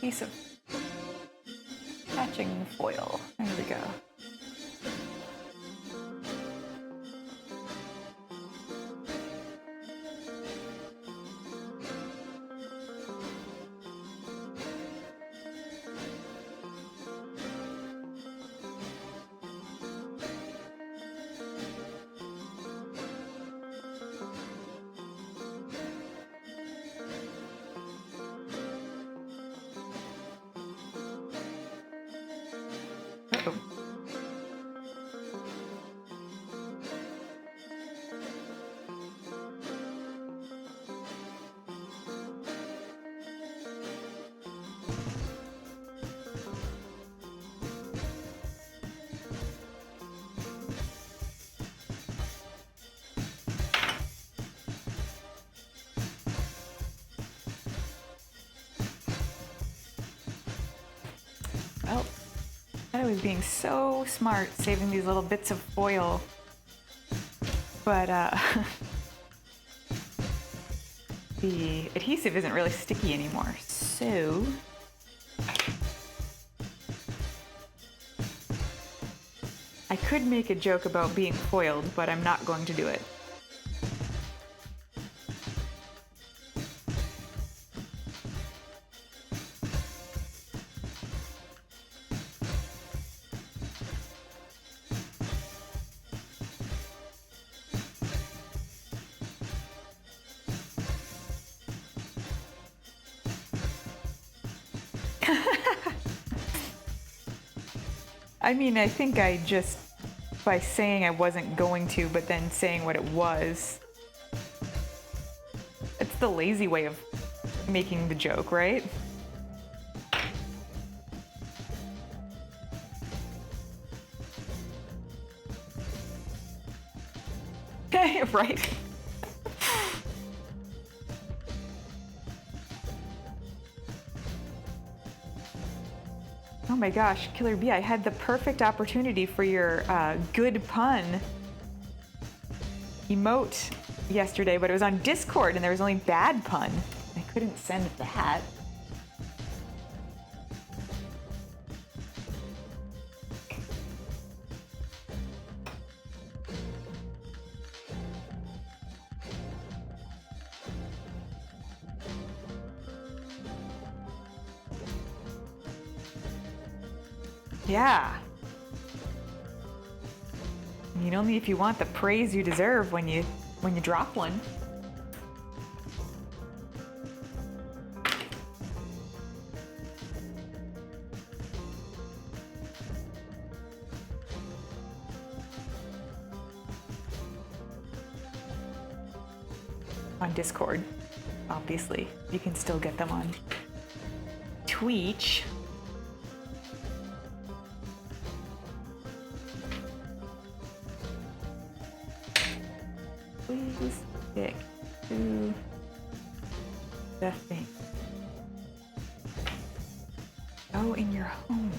piece of patching foil. There we go. Uh-oh. Well, I was being so smart saving these little bits of foil, but the adhesive isn't really sticky anymore, so I could make a joke about being foiled, but I'm not going to do it. I mean, I think I just, by saying I wasn't going to, but then saying what it was, it's the lazy way of making the joke, right? Right? Oh my gosh, Killer Bee, I had the perfect opportunity for your good pun emote yesterday, but it was on Discord and there was only bad pun. I couldn't send that. Yeah. I mean, only if you want the praise you deserve when you drop one. On Discord, obviously. You can still get them on Twitch. Please stick to the thing. Go in your home.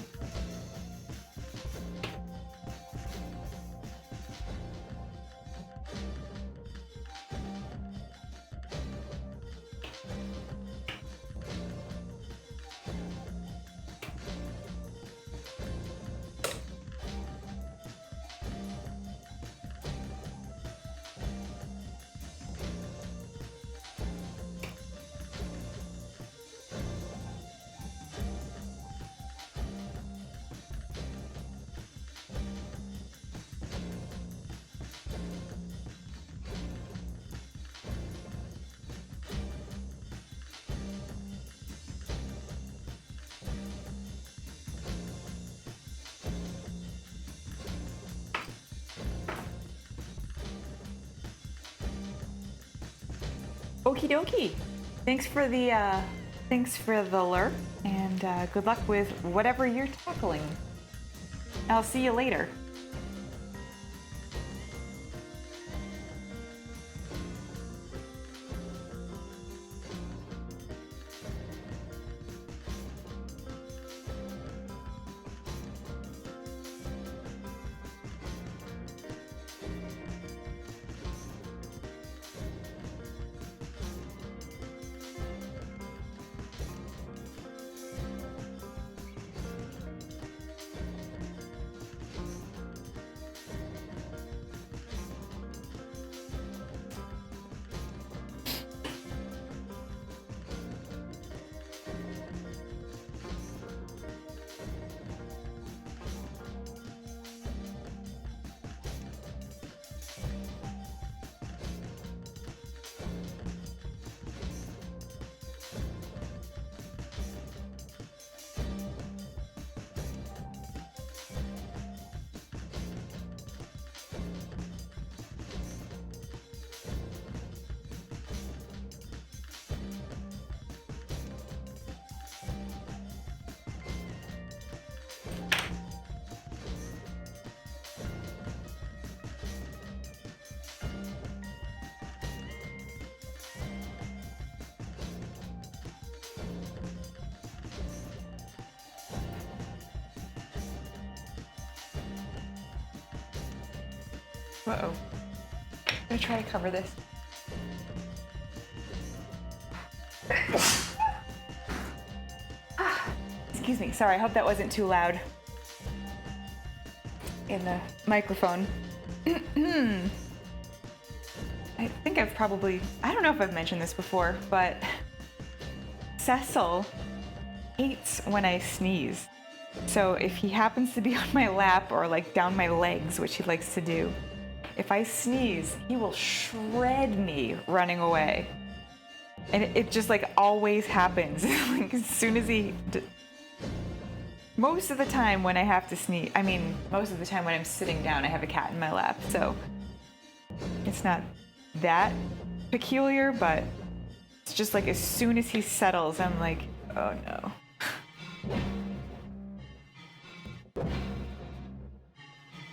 Okie dokie. Thanks for the lure, and good luck with whatever you're tackling. I'll see you later. Uh-oh. I'm gonna try to cover this. Excuse me, sorry, I hope that wasn't too loud in the microphone. I think I've probably, I don't know if I've mentioned this before, but Cecil hates when I sneeze. So if he happens to be on my lap or like down my legs, which he likes to do, if I sneeze, he will shred me running away. And it just like always happens. Like as soon as most of the time when I have to sneeze, I mean, most of the time when I'm sitting down, I have a cat in my lap. So it's not that peculiar, but it's just like as soon as he settles, I'm like, oh no.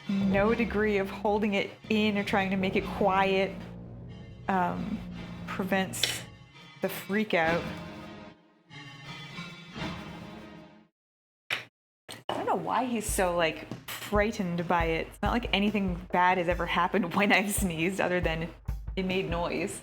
No degree of holding it in or trying to make it quiet prevents the freak out. I don't know why he's so like frightened by it. It's not like anything bad has ever happened when I've sneezed other than it made noise.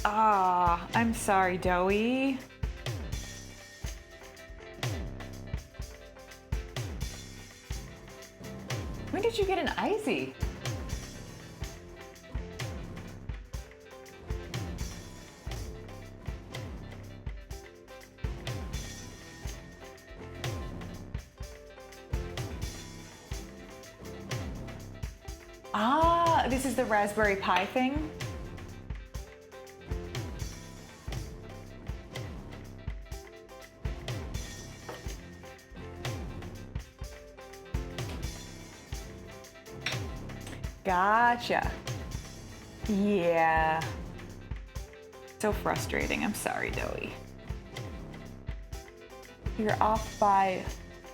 Ah, I'm sorry, Doey. When did you get an IZ? Ah, this is the Raspberry Pi thing? Gotcha. Yeah. So frustrating. I'm sorry, Doey. You're off by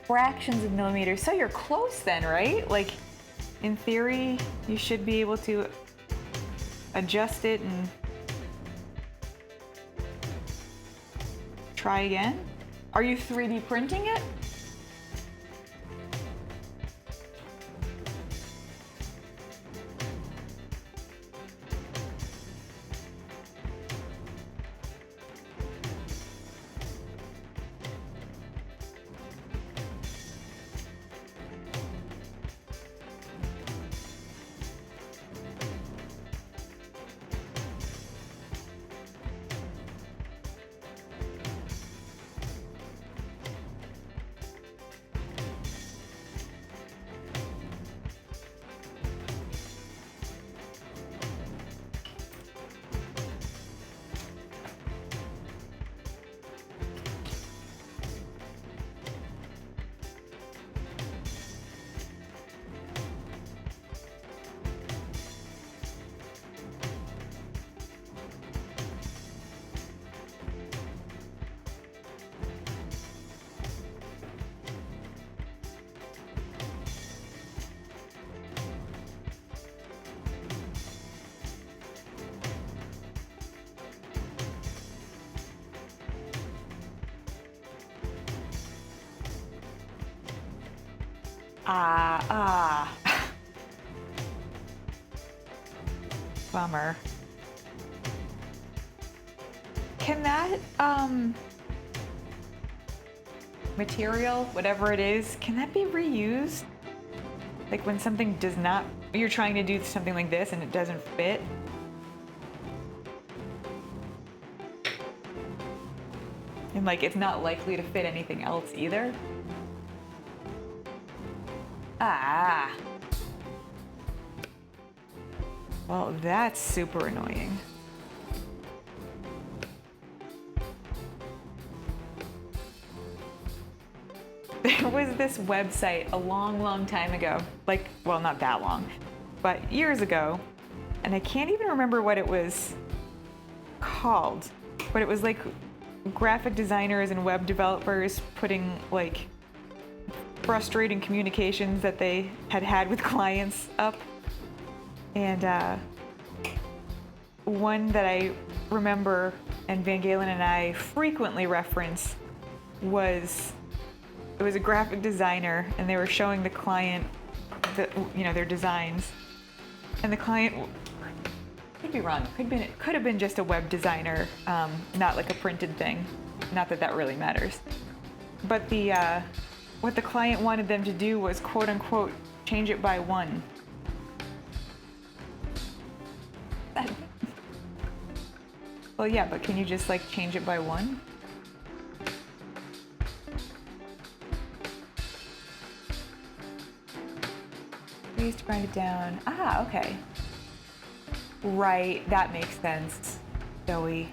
fractions of millimeters. So you're close then, right? Like, in theory, you should be able to adjust it and try again. Are you 3D printing it? Ah. Bummer. Can that, material, whatever it is, can that be reused? Like when something does not, you're trying to do something like this and it doesn't fit? And like it's not likely to fit anything else either? Ah. Well, that's super annoying. There was this website a long time ago, like, well, not that long, but years ago, and I can't even remember what it was called, but it was like graphic designers and web developers putting like frustrating communications that they had with clients up. And one that I remember and Van Galen and I frequently reference was, it was a graphic designer and they were showing the client their designs, and the client, could be wrong, could have been just a web designer, not like a printed thing, not that that really matters, but the what the client wanted them to do was quote unquote change it by one. Well, yeah, but can you just like change it by one? Please to grind it down. Ah, okay. Right, that makes sense, Joey.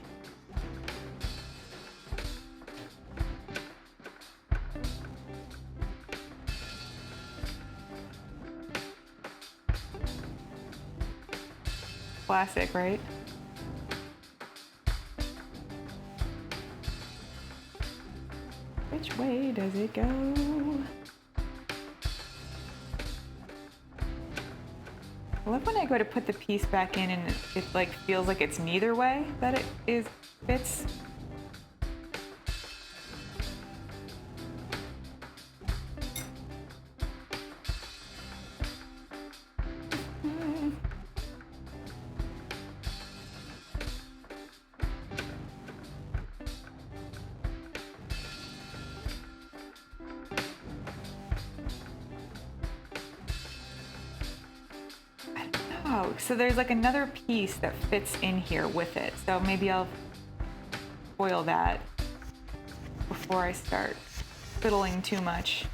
Classic, right? Which way does it go? I love when I go to put the piece back in and it like feels like it's neither way that it fits. Oh, so there's like another piece that fits in here with it. So maybe I'll foil that before I start fiddling too much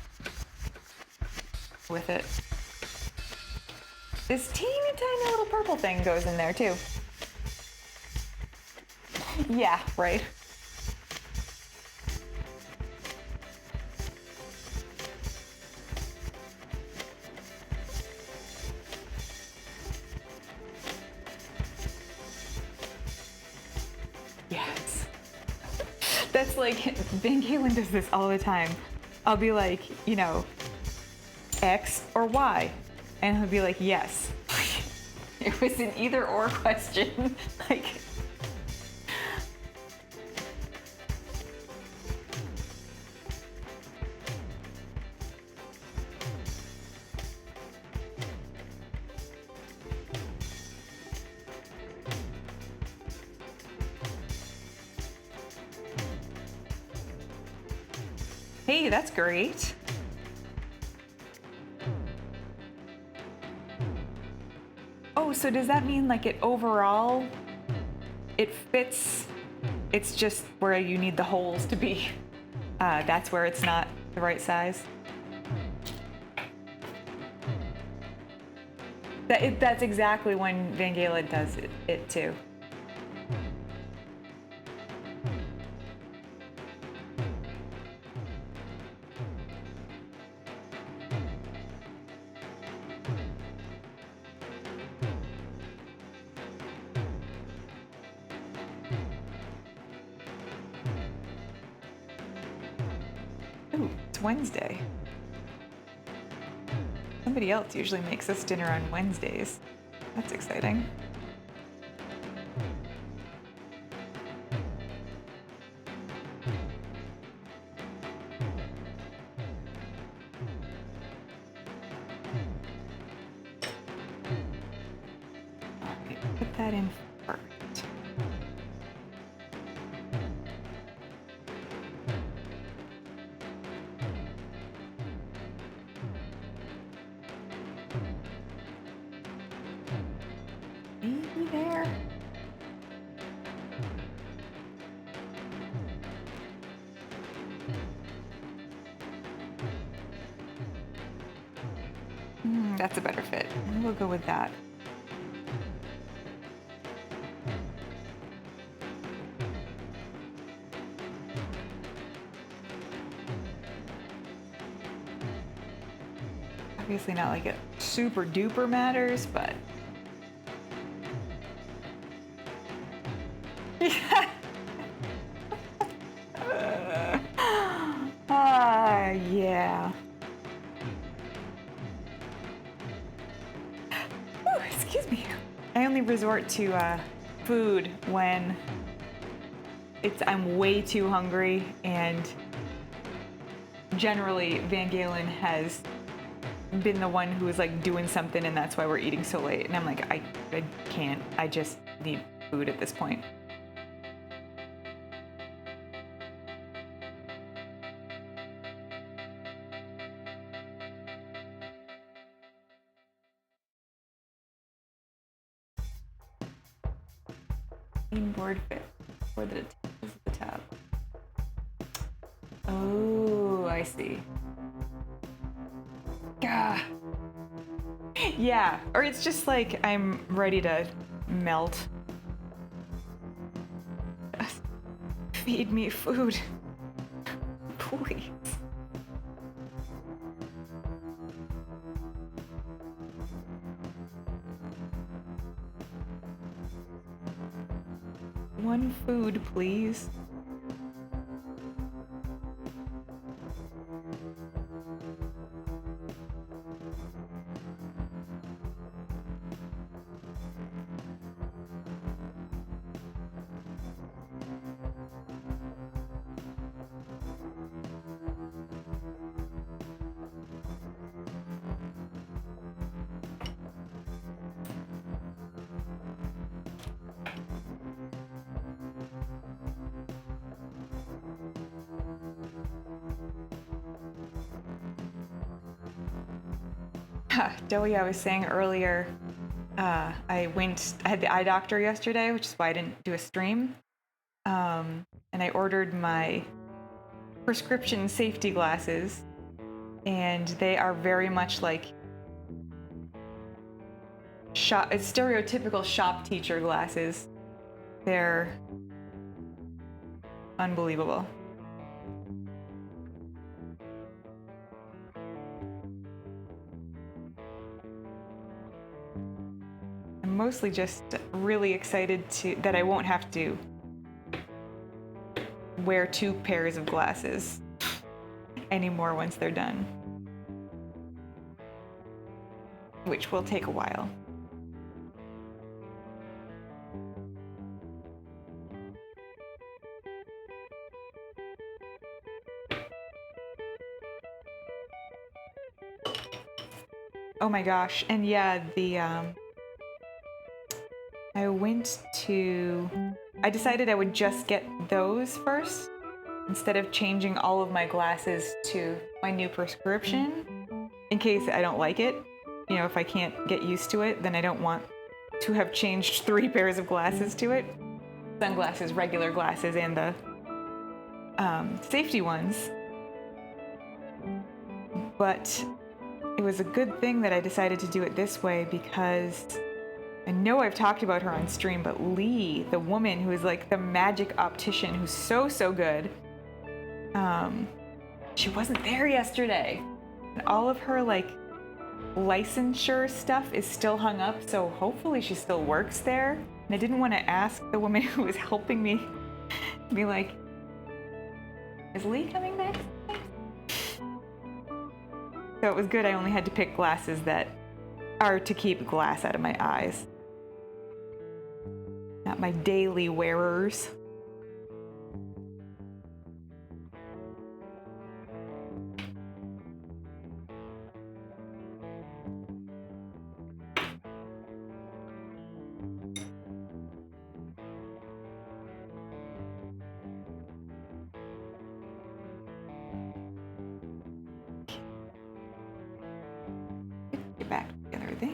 with it. This teeny tiny little purple thing goes in there too. Yeah, right. Yes. That's like, Van Galen does this all the time. I'll be like, X or Y? And he'll be like, yes. It was an either or question. Like, hey, that's great. Oh, so does that mean like it overall, it fits, it's just where you need the holes to be, that's where it's not the right size? That's exactly when Van Galen does it too. Ooh, it's Wednesday. Somebody else usually makes us dinner on Wednesdays. That's exciting. that in first. Maybe there. That's a better fit. We'll go with that. Obviously not like it super duper matters, but yeah. Ooh, excuse me. I only resort to food when I'm way too hungry, and generally Van Galen has been the one who is like doing something, and that's why we're eating so late. And I'm like, I can't. I just need food at this point. Board fit for the tab. Oh, I see. Gah. Yeah, or it's just like I'm ready to melt. Feed me food, please. One food, please. Doey, I was saying earlier, I had the eye doctor yesterday, which is why I didn't do a stream. And I ordered my prescription safety glasses, and they are very much like stereotypical shop teacher glasses. They're unbelievable. I'm mostly just really excited that I won't have to wear 2 pairs of glasses anymore once they're done, which will take a while. Oh my gosh, and yeah, I decided I would just get those first instead of changing all of my glasses to my new prescription in case I don't like it. You know, if I can't get used to it, then I don't want to have changed 3 pairs of glasses to it. Sunglasses, regular glasses, and the safety ones. But it was a good thing that I decided to do it this way, because I know I've talked about her on stream, but Lee, the woman who is like the magic optician who's so good, she wasn't there yesterday. And all of her like licensure stuff is still hung up, so hopefully she still works there. And I didn't want to ask the woman who was helping me, be like, is Lee coming back? So it was good I only had to pick glasses that are to keep glass out of my eyes. Not my daily wearers. back together there.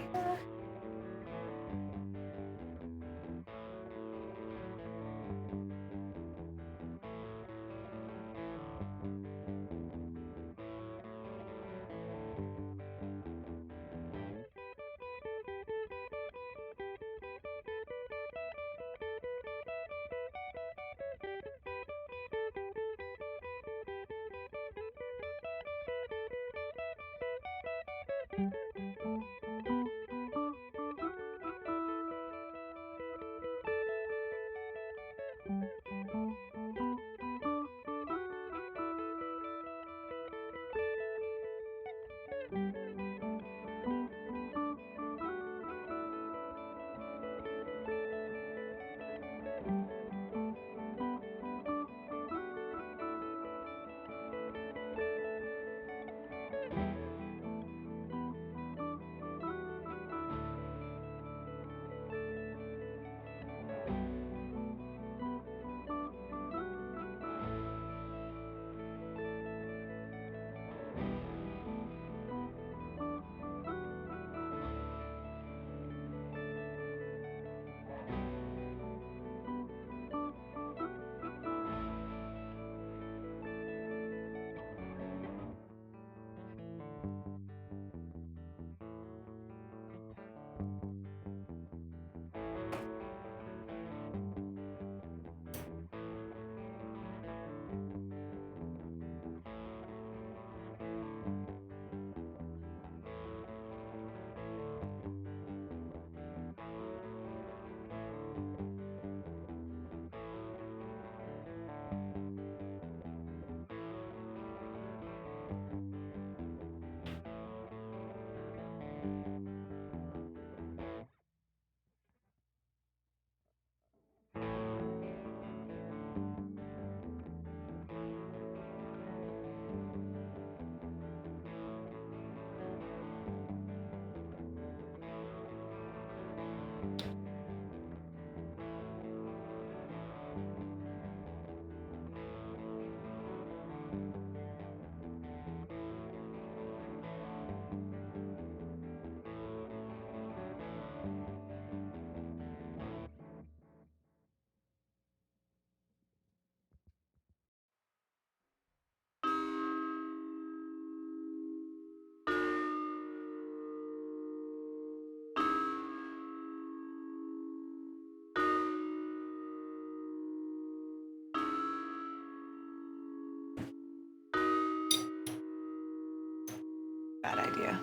Bad idea.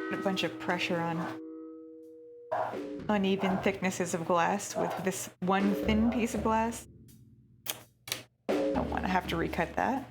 Put a bunch of pressure on uneven thicknesses of glass with this one thin piece of glass. Don't want to have to recut that.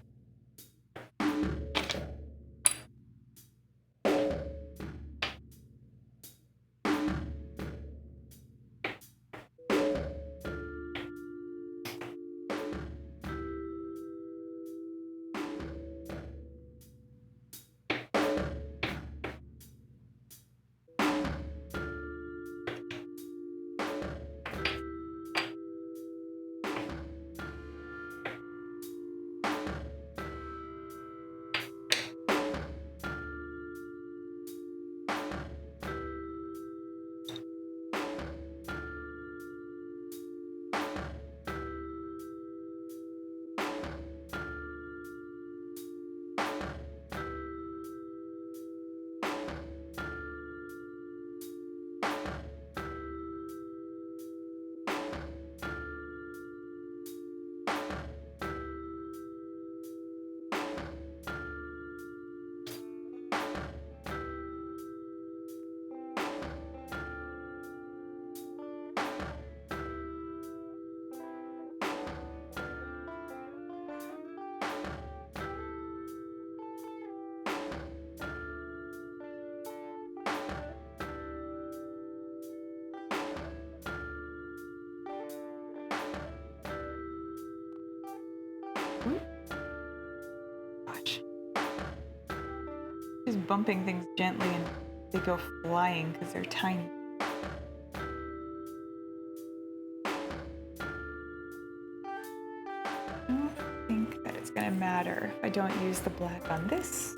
Gosh. Just bumping things gently and they go flying because they're tiny. I don't think that it's going to matter if I don't use the black on this.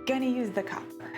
Gonna use the copper.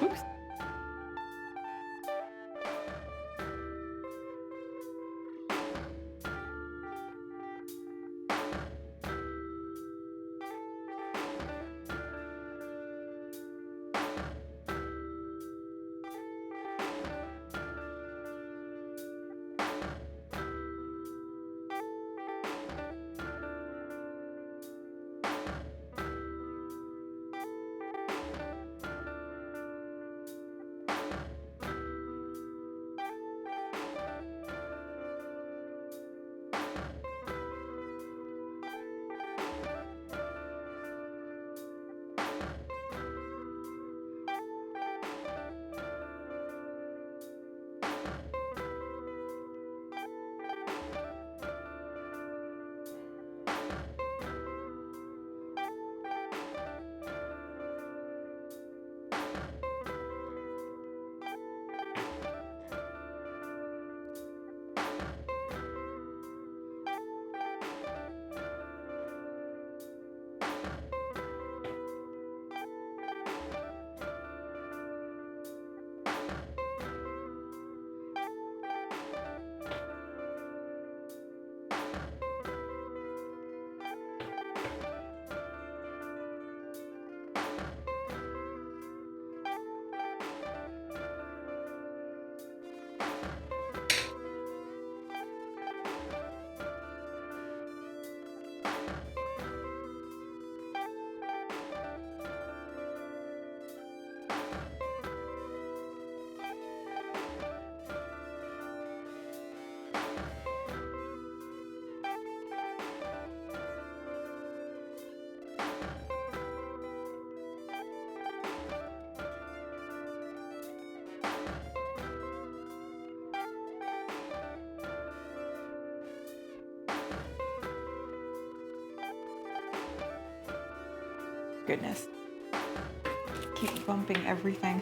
Oops. Goodness. Keep bumping everything.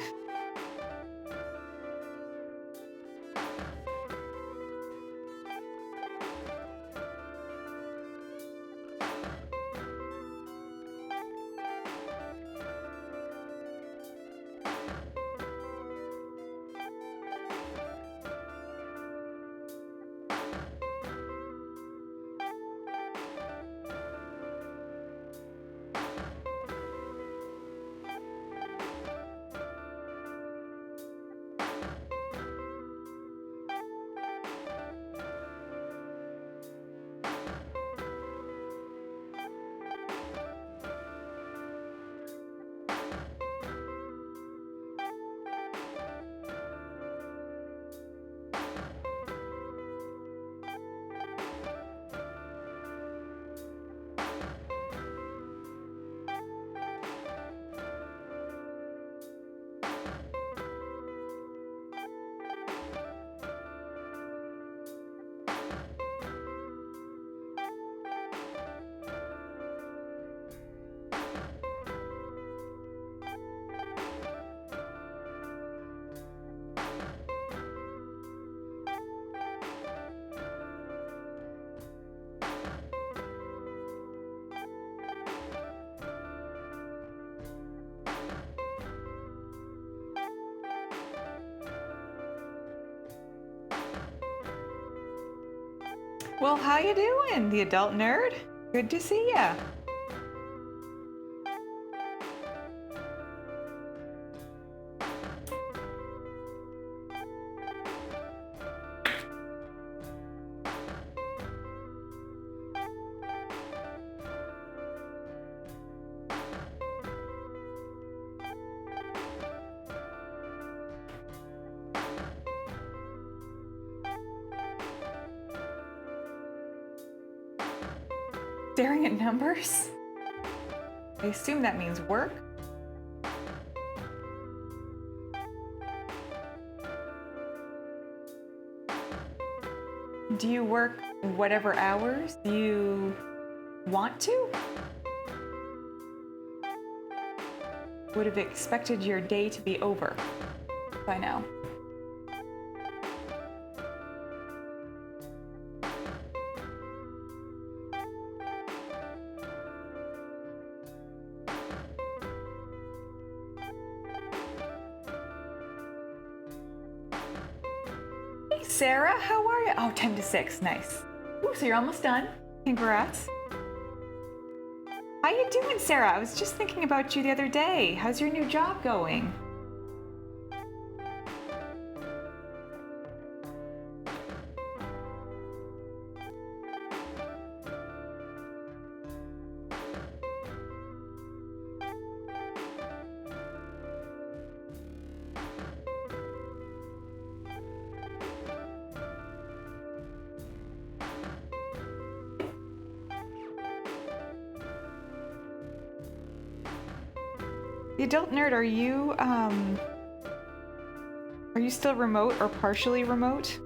Well, how you doing, the adult nerd? Good to see ya. Staring at numbers? I assume that means work? Do you work whatever hours you want to? Would have expected your day to be over by now. Sarah, how are you? Oh, 10 to 6, nice. Ooh, so you're almost done. Congrats. How you doing, Sarah? I was just thinking about you the other day. How's your new job going? The adult nerd, are you still remote or partially remote?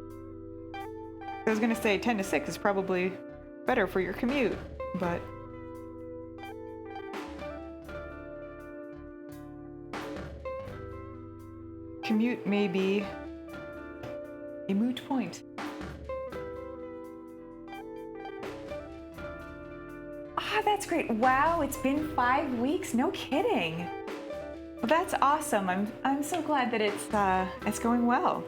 I was gonna say 10 to 6 is probably better for your commute, but commute may be a moot point. Ah, that's great. Wow, it's been 5 weeks. No kidding. Well, that's awesome. I'm so glad that it's going well.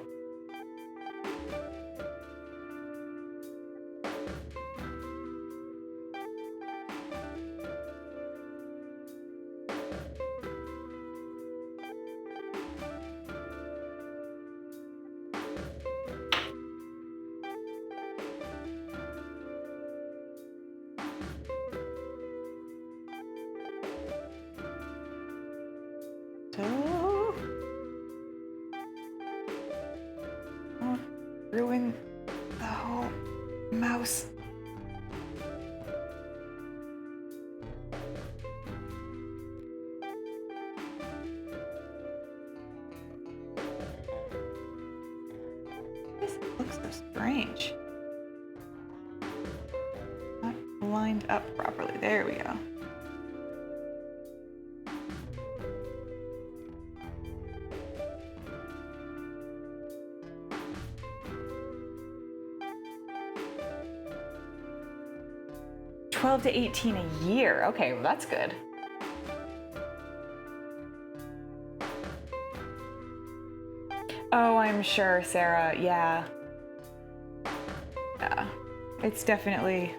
Oh, ruin the whole mouse. This looks so strange. Not lined up properly. There we go. $12 to $18 a year. Okay, well that's good. Oh, I'm sure, Sarah. Yeah. Yeah. It's definitely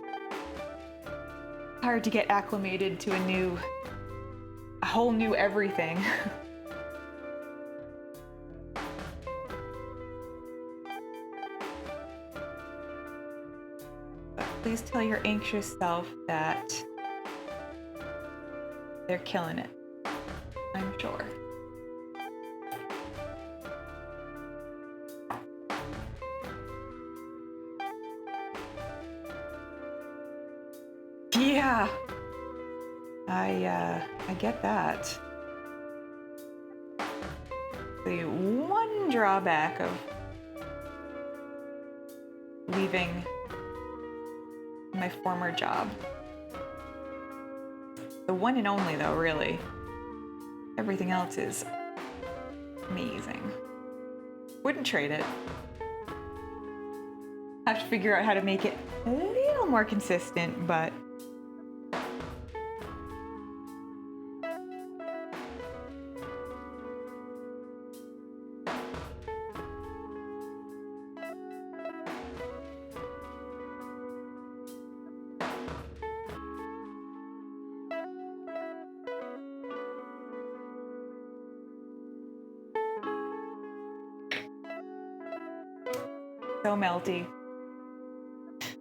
hard to get acclimated to a whole new everything. Please tell your anxious self that they're killing it. I'm sure. Yeah. I get that. The one drawback of leaving my former job. The one and only though, really. Everything else is amazing. Wouldn't trade it. Have to figure out how to make it a little more consistent, but So melty. I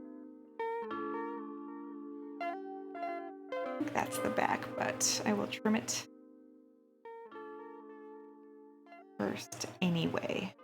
think that's the back, but I will trim it first anyway.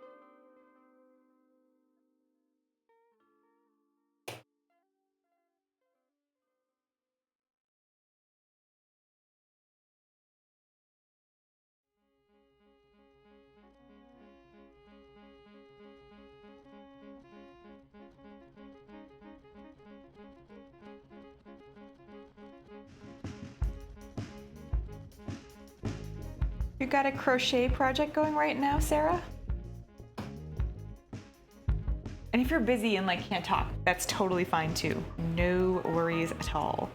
You got a crochet project going right now, Sarah? And if you're busy and like can't talk, that's totally fine too. No worries at all.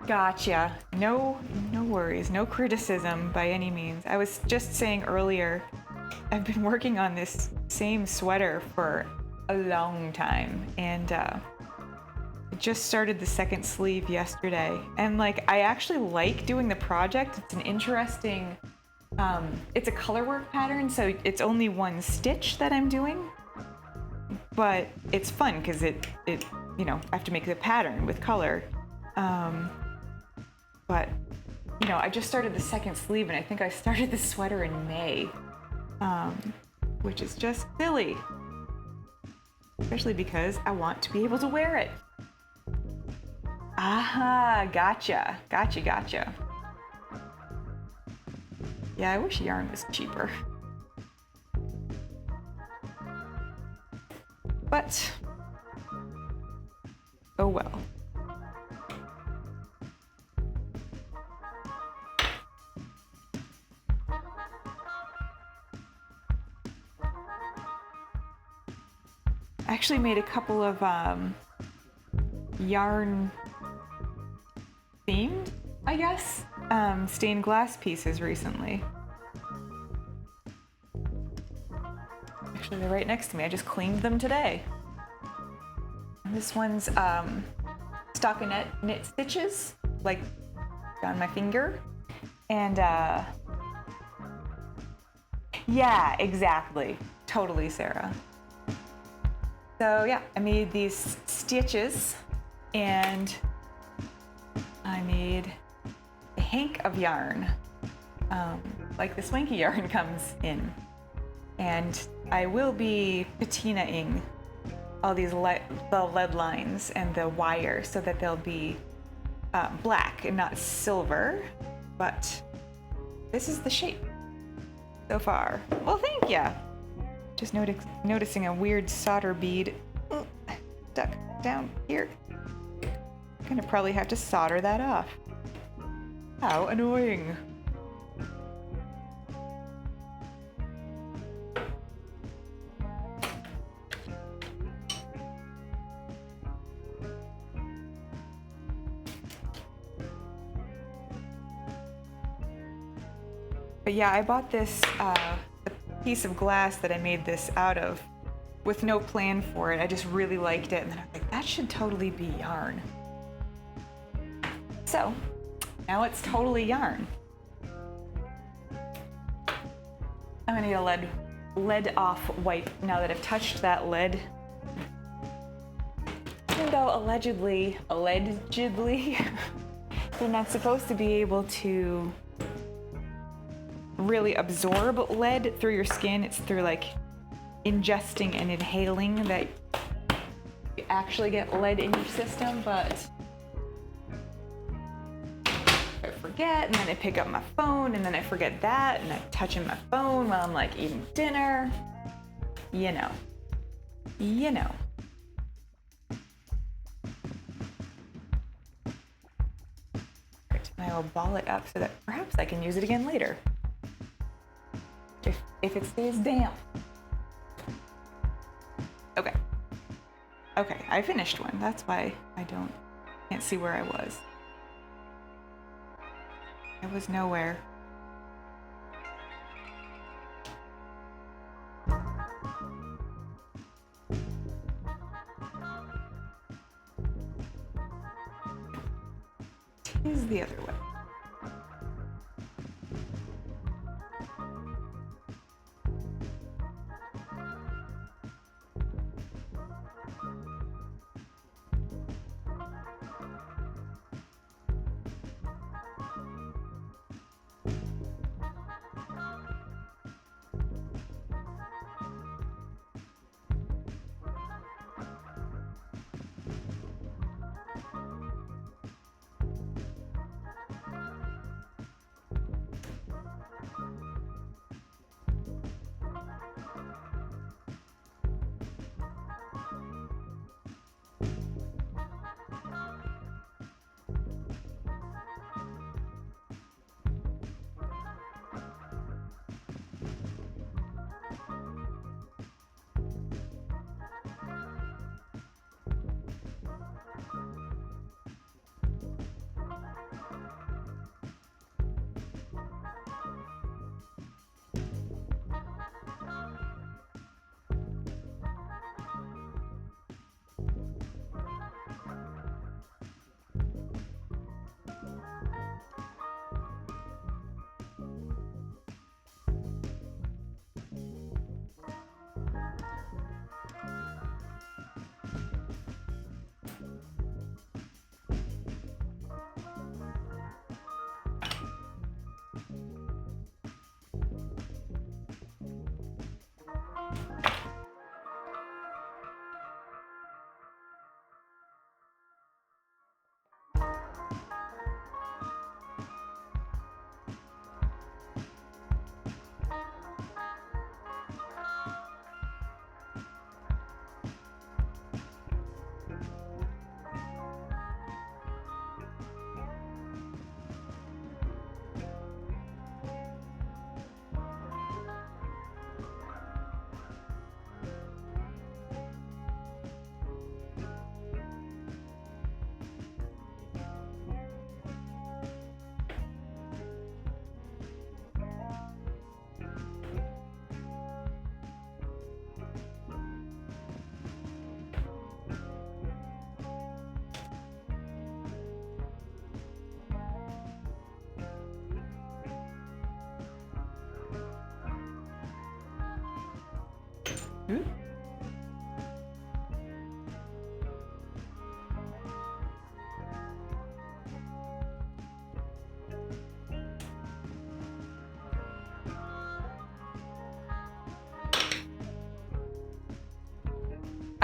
Gotcha. No worries. No criticism by any means. I was just saying earlier, I've been working on this same sweater for a long time, and I just started the second sleeve yesterday. And like, I actually like doing the project. It's an interesting, it's a color work pattern, so it's only one stitch that I'm doing, but it's fun because it, you know, I have to make the pattern with color. But, you know, I just started the second sleeve, and I think I started the sweater in May, which is just silly, especially because I want to be able to wear it. Aha, gotcha. Yeah, I wish yarn was cheaper. But, oh well. I actually made a couple of yarn themed, I guess, stained glass pieces recently. Actually, they're right next to me. I just cleaned them today. And this one's stockinette knit stitches, like on my finger. And yeah, exactly. Totally, Sarah. So yeah, I made these stitches, and I made a hank of yarn, like the Swanky yarn comes in. And I will be patinaing all these the lead lines and the wire so that they'll be black and not silver, but this is the shape so far. Well, thank ya. Just noticing a weird solder bead stuck down here. I'm gonna probably have to solder that off. How annoying. But yeah, I bought this piece of glass that I made this out of with no plan for it. I just really liked it, and then I was like, that should totally be yarn. So now it's totally yarn. I'm gonna need a lead off wipe now that I've touched that lead. Even though allegedly, they're not supposed to be able to really absorb lead through your skin. It's through like ingesting and inhaling that you actually get lead in your system, but I forget, and then I pick up my phone, and then I forget that, and I'm touching my phone while I'm like eating dinner. You know. Right, and I will ball it up so that perhaps I can use it again later. If it stays damp. Okay, I finished one. That's why I can't see where I was. I was nowhere. Ooh.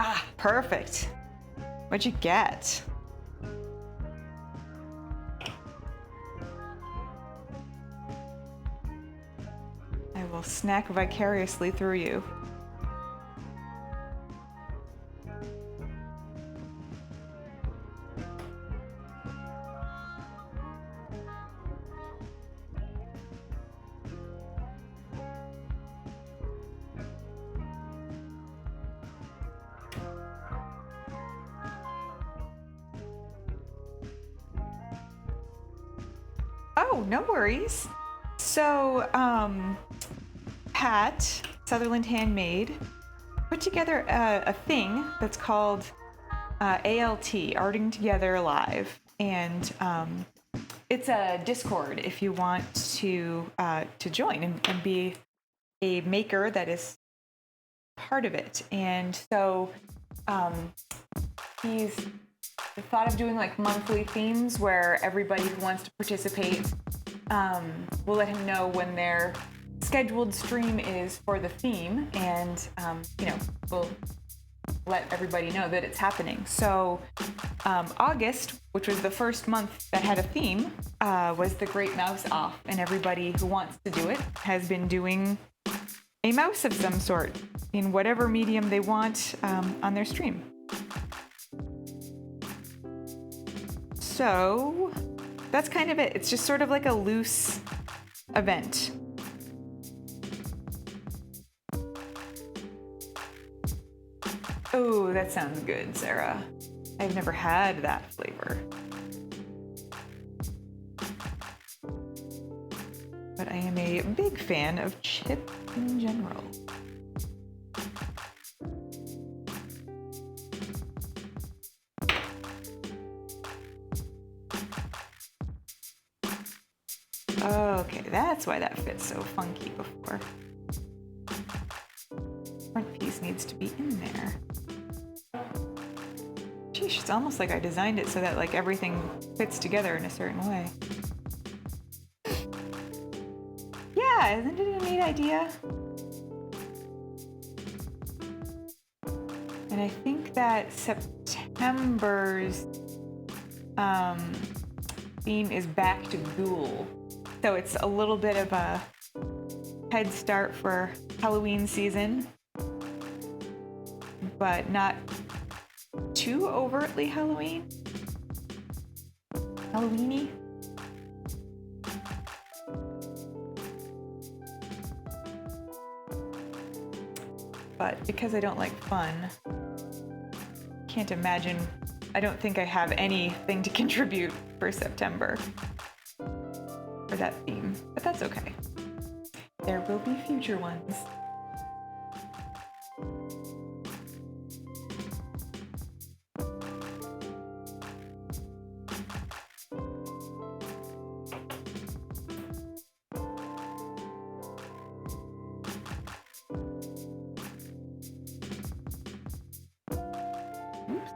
Ah, perfect. What'd you get? I will snack vicariously through you. Oh, no worries. So, Pat, Sutherland Handmade, put together a thing that's called ALT, Arting Together Live, and it's a Discord if you want to join and be a maker that is part of it. And so he's thought of doing like monthly themes where everybody who wants to participate will let him know when their scheduled stream is for the theme, and we'll let everybody know that it's happening. So August, which was the first month that had a theme, was the Great Mouse Off, and everybody who wants to do it has been doing a mouse of some sort in whatever medium they want on their stream. So that's kind of it. It's just sort of like a loose event. Oh, that sounds good, Sarah. I've never had that flavor. But I am a big fan of chip in general. Okay, that's why that fits so funky before. Front piece needs to be in there. Sheesh, it's almost like I designed it so that like everything fits together in a certain way. Yeah, isn't it a neat idea? And I think that September's theme is Back to Ghoul. So it's a little bit of a head start for Halloween season, but not too overtly Halloweeny. But because I don't like fun, can't imagine, I don't think I have anything to contribute for September for that theme, but that's okay. There will be future ones. Oops.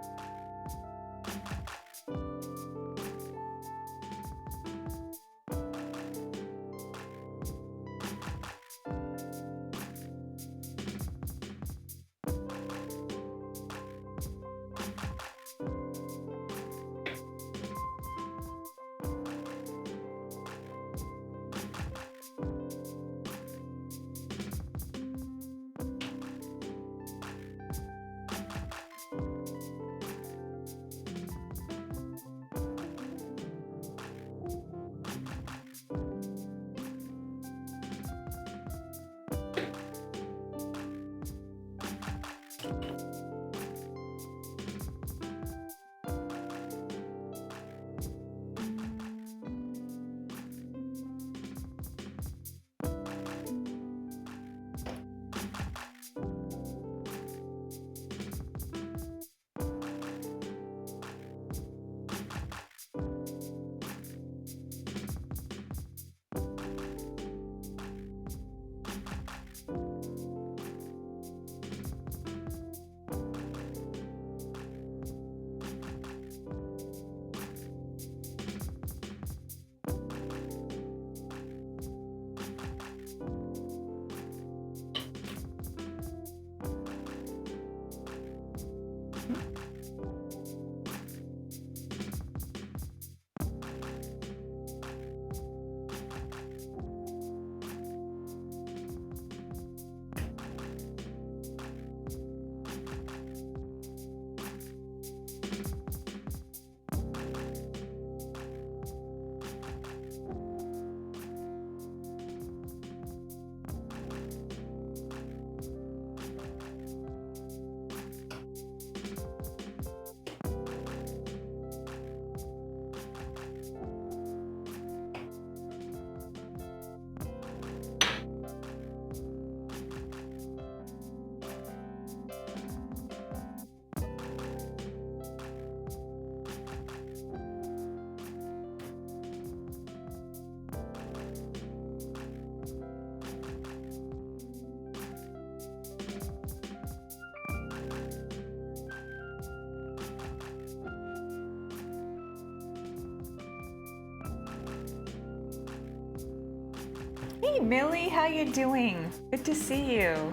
Hey, Millie, how you doing? Good to see you.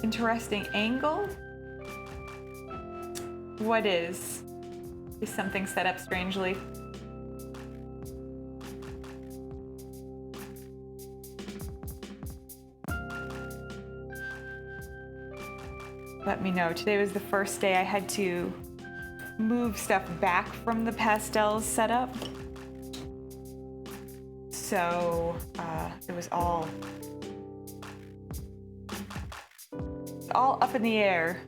Interesting angle? What is? Is something set up strangely? Let me know. Today was the first day I had to move stuff back from the pastels setup. So it was all up in the air.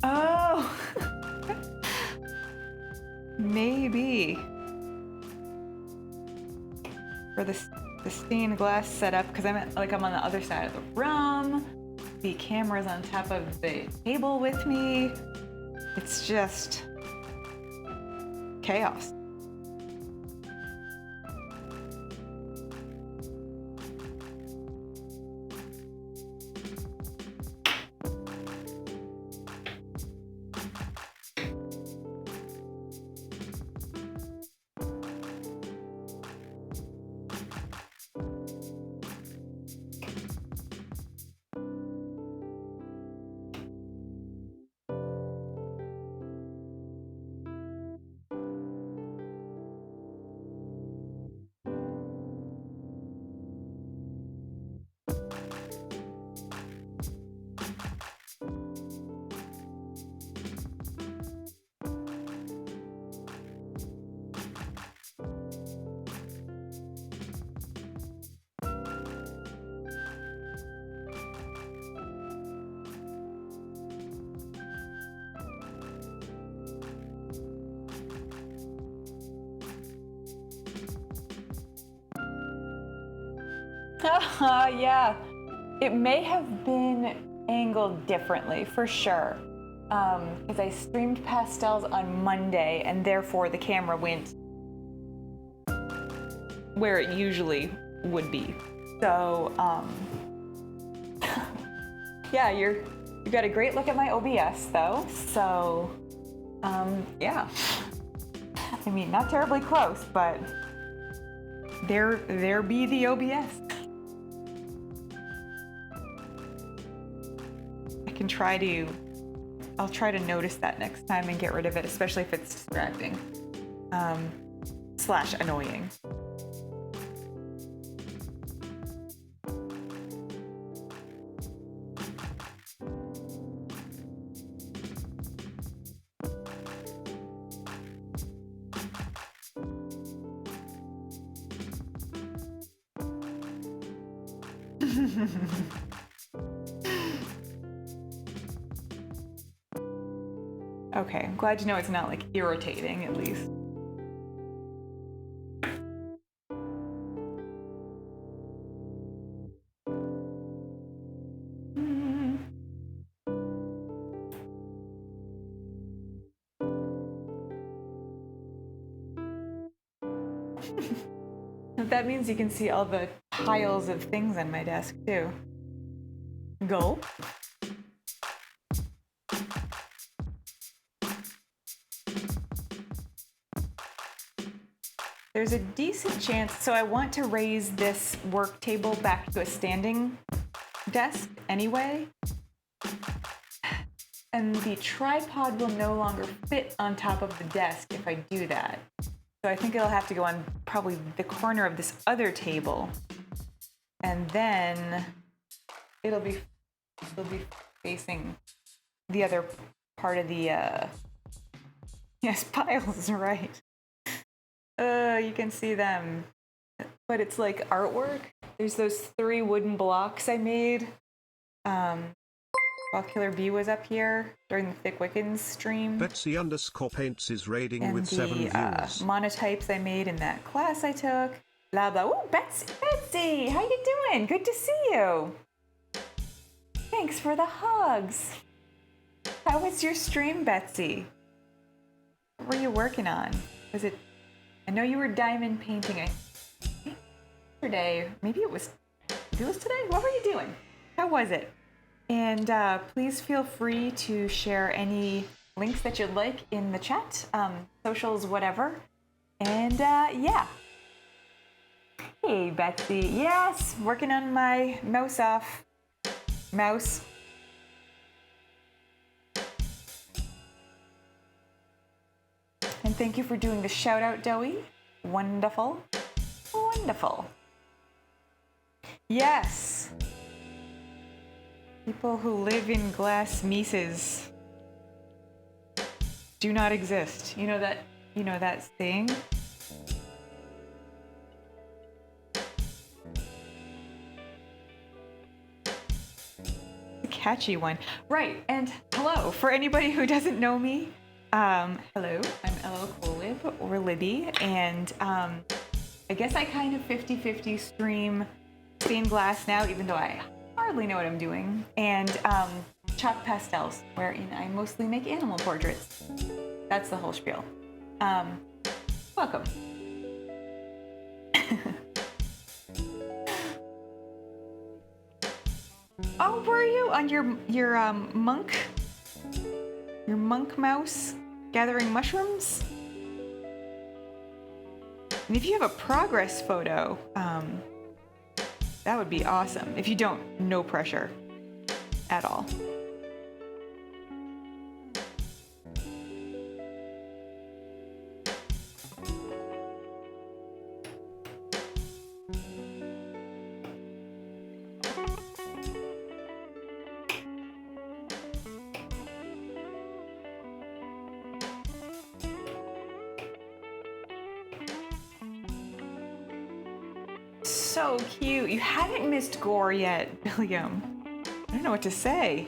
Oh, maybe for the stained glass setup, because I'm on the other side of the room. The camera's on top of the table with me. It's just chaos. Yeah, it may have been angled differently for sure, because I streamed pastels on Monday and therefore the camera went where it usually would be. So yeah, you got a great look at my OBS though. So yeah, I mean, not terribly close, but there be the OBS. I'll try to notice that next time and get rid of it, especially if it's distracting / annoying. Okay, I'm glad to know it's not like irritating at least. That means you can see all the piles of things on my desk too. Go. There's a decent chance, so I want to raise this work table back to a standing desk anyway. And the tripod will no longer fit on top of the desk if I do that. So I think it'll have to go on probably the corner of this other table. And then it'll be facing the other part of the yes, piles, right. You can see them. But it's like artwork. There's those 3 wooden blocks I made while Killer B was up here during the Thick Wiccans stream. Betsy_paints is raiding and with 7 views. Monotypes I made in that class I took. Blah, blah. Ooh, Betsy, how you doing? Good to see you. Thanks for the hugs. How was your stream, Betsy? What were you working on? Was it... I know you were diamond painting yesterday. Maybe it was today? What were you doing? How was it? And please feel free to share any links that you'd like in the chat, socials, whatever. And yeah. Hey, Betsy. Yes, working on my mouse. And thank you for doing the shout out, Doey. Wonderful. Wonderful. Yes. People who live in glass mesas do not exist. You know that thing? The catchy one. Right, and hello, for anybody who doesn't know me, hello, I'm LL Cool Lib, or Libby, and I guess I kind of 50-50 stream stained glass now, even though I hardly know what I'm doing, and chalk pastels, wherein I mostly make animal portraits. That's the whole spiel. Welcome. Oh, were you on your monk mouse gathering mushrooms? And if you have a progress photo, that would be awesome. If you don't, no pressure at all. So cute. You haven't missed gore yet, William. I don't know what to say.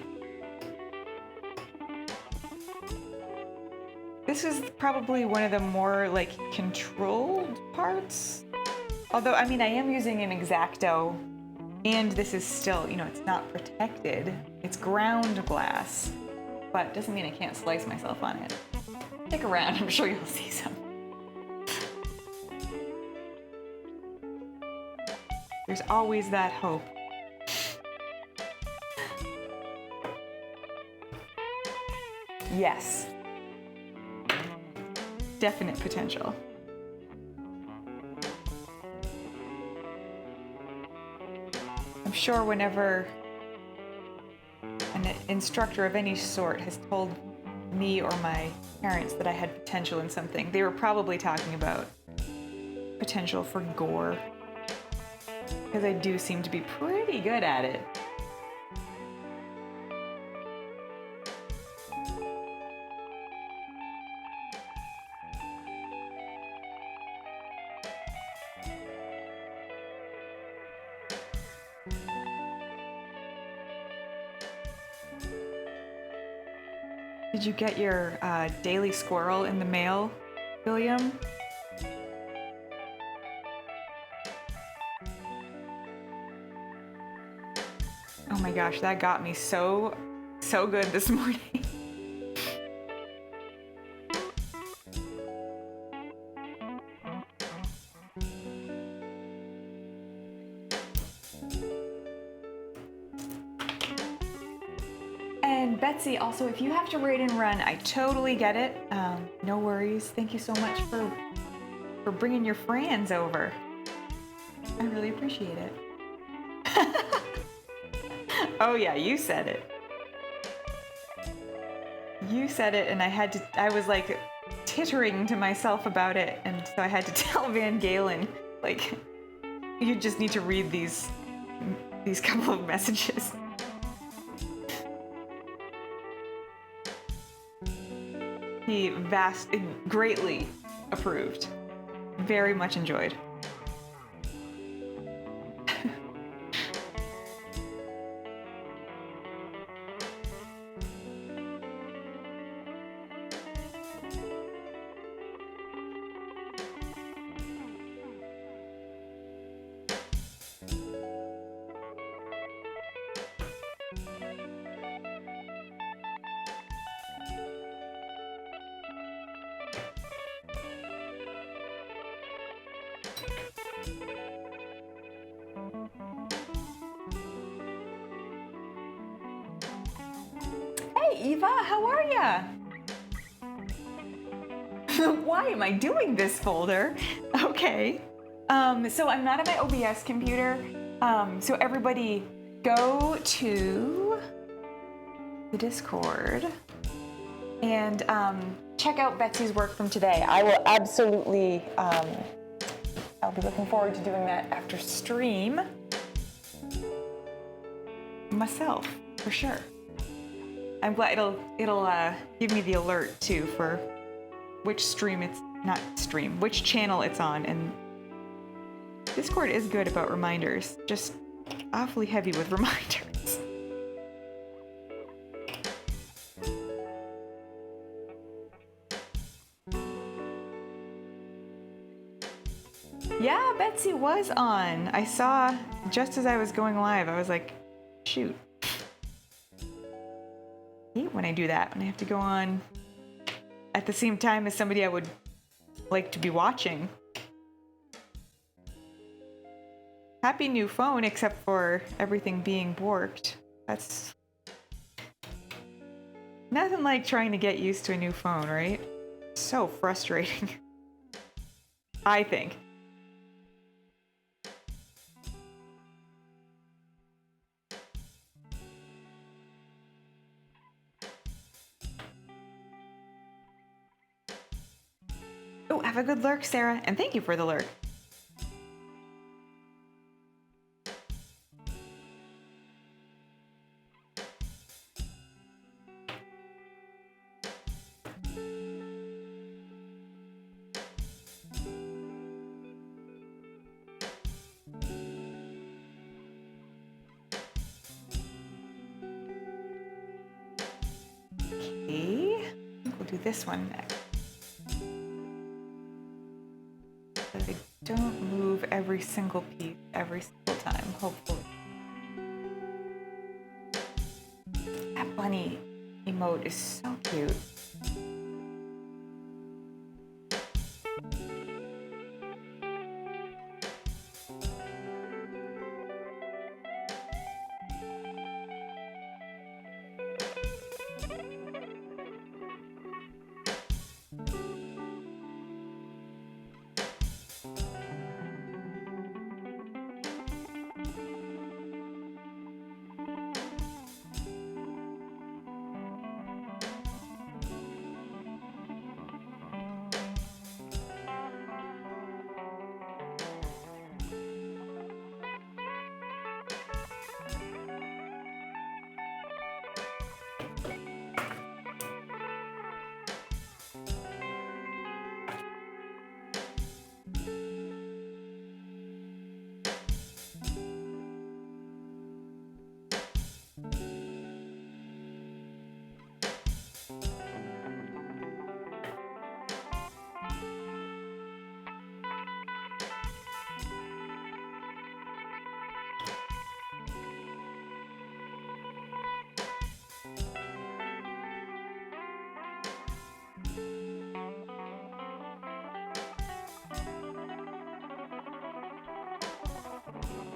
This is probably one of the more like controlled parts. Although, I mean, I am using an X-Acto, and this is still, it's not protected. It's ground glass, but doesn't mean I can't slice myself on it. Stick around, I'm sure you'll see some. There's always that hope. Yes. Definite potential. I'm sure whenever an instructor of any sort has told me or my parents that I had potential in something, they were probably talking about potential for gore. Because I do seem to be pretty good at it. Did you get your daily squirrel in the mail, William? Oh my gosh, that got me so good this morning. And Betsy, also, if you have to raid and run, I totally get it. No worries. Thank you so much for bringing your friends over. I really appreciate it. Oh yeah, you said it. You said it, and I was like tittering to myself about it, and so I had to tell Van Galen, like, you just need to read these couple of messages. He greatly approved. Very much enjoyed. Hey Eva, how are ya? Why am I doing this folder? Okay. So I'm not at my OBS computer. So everybody go to the Discord and check out Betsy's work from today. I will absolutely, I'll be looking forward to doing that after stream. Myself, for sure. I'm glad it'll give me the alert too for which which channel it's on, and Discord is good about reminders, just awfully heavy with reminders. Yeah, Betsy was on. I saw just as I was going live, I was like, shoot. I hate when I do that, when I have to go on at the same time as somebody I would like to be watching. Happy new phone, except for everything being borked. That's nothing like trying to get used to a new phone, right? So frustrating. I think. Oh, have a good lurk, Sarah, and thank you for the lurk. Okay, I think we'll do this one next. But I don't move every single piece every single time, hopefully. That bunny emote is so cute.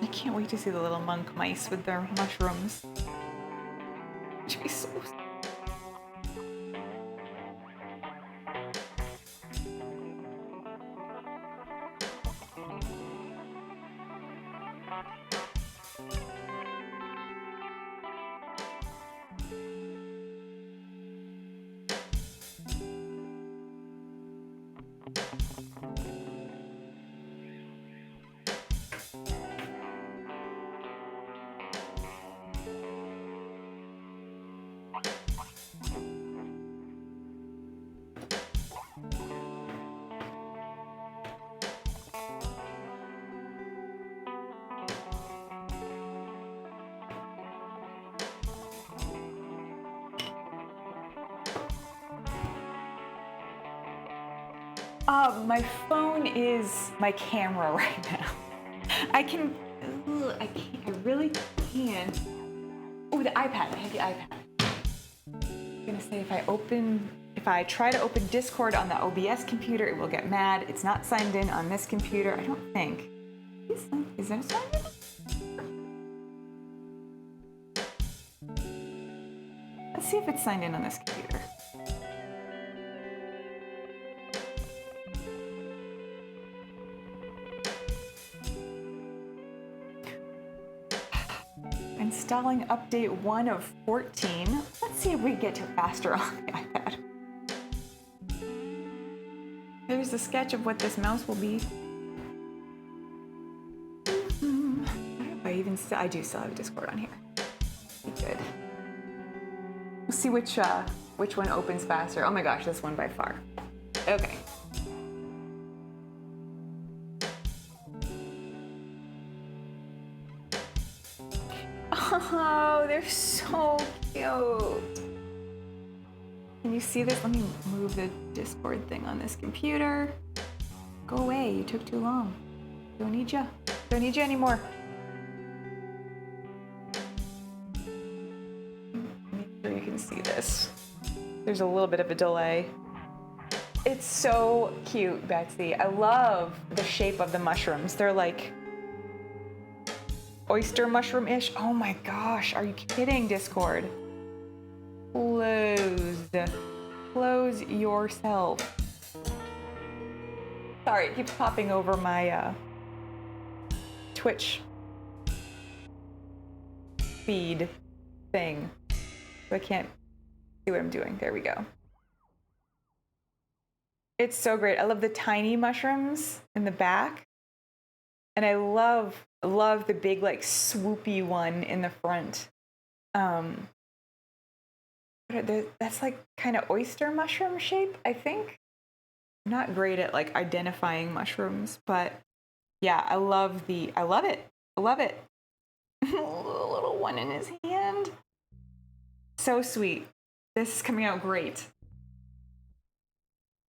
I can't wait to see the little monk mice with their mushrooms. It should be so. My phone is my camera right now. I can't, I really can't. Oh, the iPad, I have the iPad. I'm gonna say if I try to open Discord on the OBS computer, it will get mad. It's not signed in on this computer, I don't think. Is that signed in? Let's see if it's signed in on this computer. Installing update 1 of 14. Let's see if we get to faster on the iPad. Here's the sketch of what this mouse will be. I do still have a Discord on here. Good. We'll see which one opens faster. Oh my gosh, this one by far. Okay. Oh, they're so cute. Can you see this? Let me move the Discord thing on this computer. Go away, you took too long. Don't need you. Don't need you anymore. Make sure you can see this. There's a little bit of a delay. It's so cute, Betsy. I love the shape of the mushrooms. They're like oyster mushroom-ish. Oh my gosh, are you kidding, Discord? Close yourself. Sorry, it keeps popping over my Twitch feed thing. So I can't see what I'm doing. There we go. It's so great. I love the tiny mushrooms in the back. And I love the big, like, swoopy one in the front. That's like kind of oyster mushroom shape, I think. I'm not great at like identifying mushrooms, but yeah, I love it. I love it. The little one in his hand. So sweet. This is coming out great.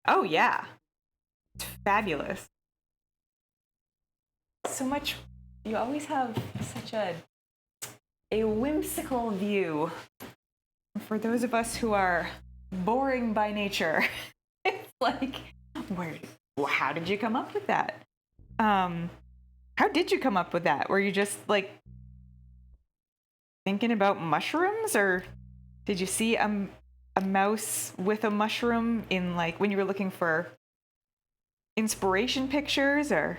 Oh yeah. It's fabulous. So much, you always have such a whimsical view. For those of us who are boring by nature, it's like, how did you come up with that? How did you come up with that? Were you just like thinking about mushrooms, or did you see a mouse with a mushroom in, like, when you were looking for inspiration pictures, or?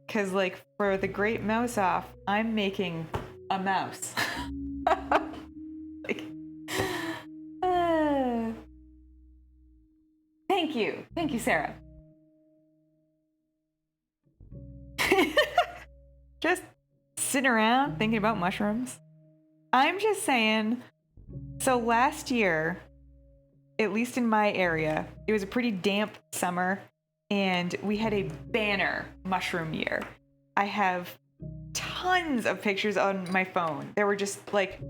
Because, like, for the Great Mouse Off, I'm making a mouse. Like, thank you, Sarah. Just sitting around thinking about mushrooms. I'm just saying, so last year, at least in my area, it was a pretty damp summer, and we had a banner mushroom year. I have tons of pictures on my phone. There were just like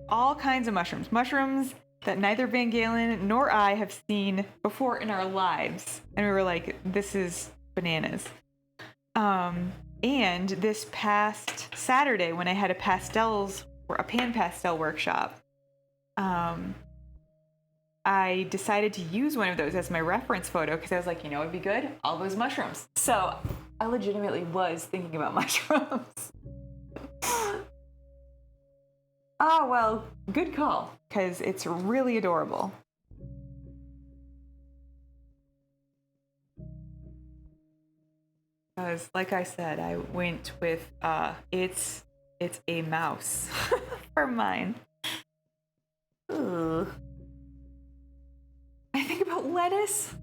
all kinds of mushrooms that neither Van Galen nor I have seen before in our lives. And we were like, this is bananas. And this past Saturday, when I had a pan pastel workshop, I decided to use one of those as my reference photo because I was like, it'd be good, all those mushrooms. So I legitimately was thinking about mushrooms. Oh, well, good call, because it's really adorable. Because, like I said, I went with, it's a mouse for mine. Ooh. lettuce?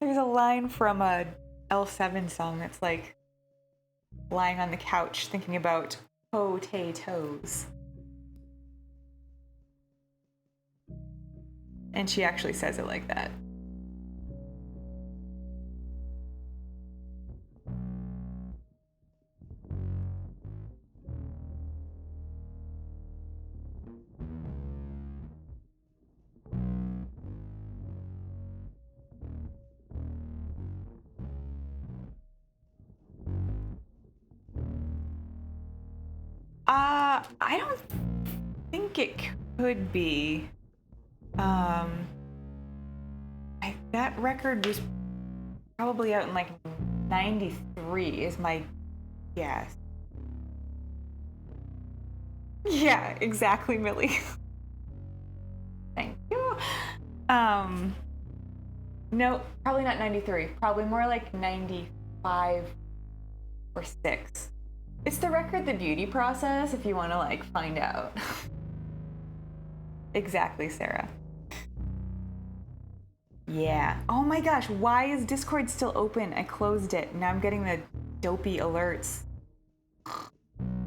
There's a line from a L7 song that's like lying on the couch thinking about potatoes. And she actually says it like that. I don't think it could be. That record was probably out in like 93 is my guess. Yeah, exactly, Millie. Thank you. No, probably not 93. Probably more like 95 or 6. It's the record The Beauty Process if you want to like find out. Exactly, Sarah. Yeah. Oh my gosh, why is Discord still open? I closed it. Now I'm getting the dopey alerts.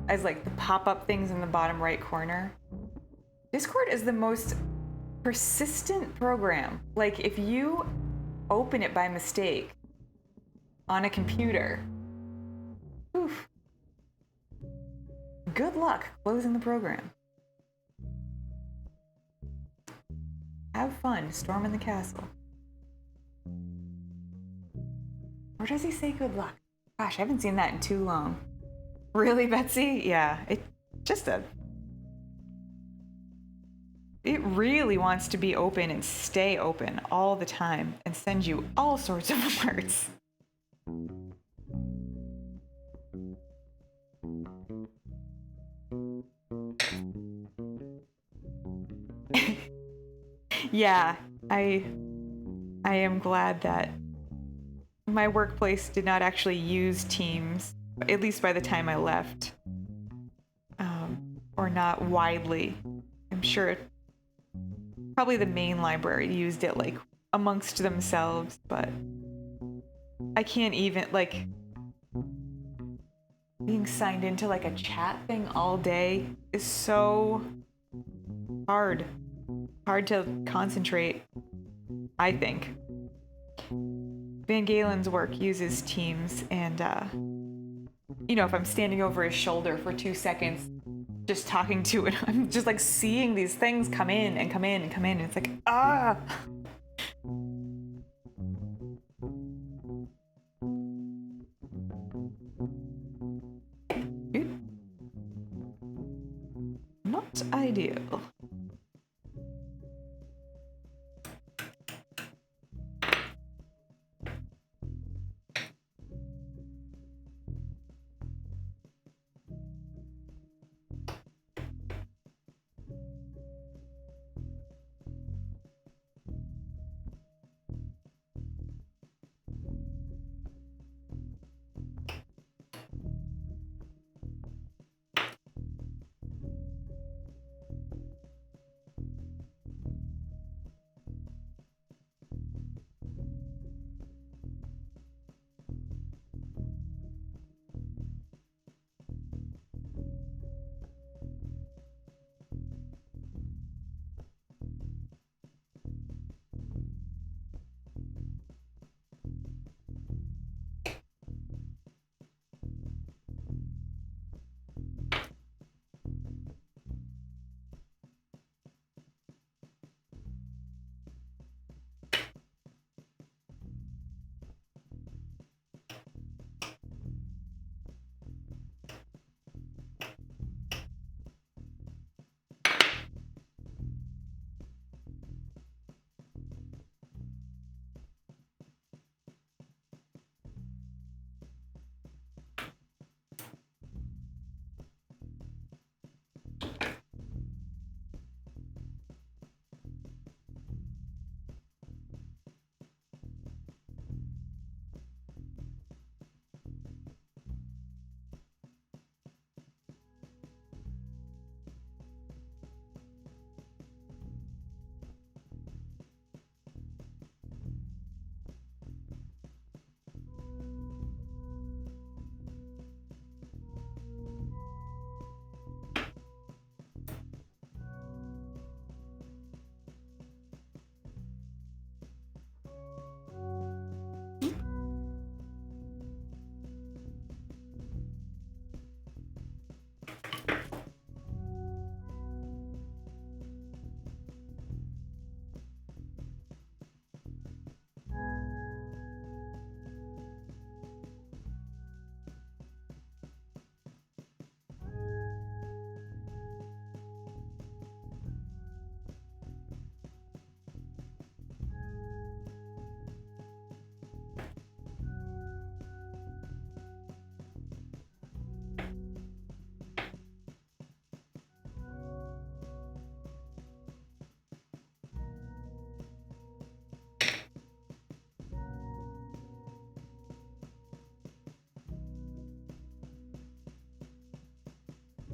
As like the pop-up things in the bottom right corner. Discord is the most persistent program. Like if you open it by mistake on a computer, oof. Good luck closing the program. Have fun storming the castle. Or does he say good luck? Gosh, I haven't seen that in too long. Really, Betsy? Yeah, it really wants to be open and stay open all the time and send you all sorts of alerts. Yeah, I am glad that my workplace did not actually use Teams, at least by the time I left, or not widely. I'm sure probably the main library used it like amongst themselves, but I can't even like being signed into like a chat thing all day is so hard to concentrate, I think. Van Galen's work uses Teams, and if I'm standing over his shoulder for 2 seconds just talking to it, I'm just like seeing these things come in and come in and come in, and it's like, ah! Dude. Not ideal.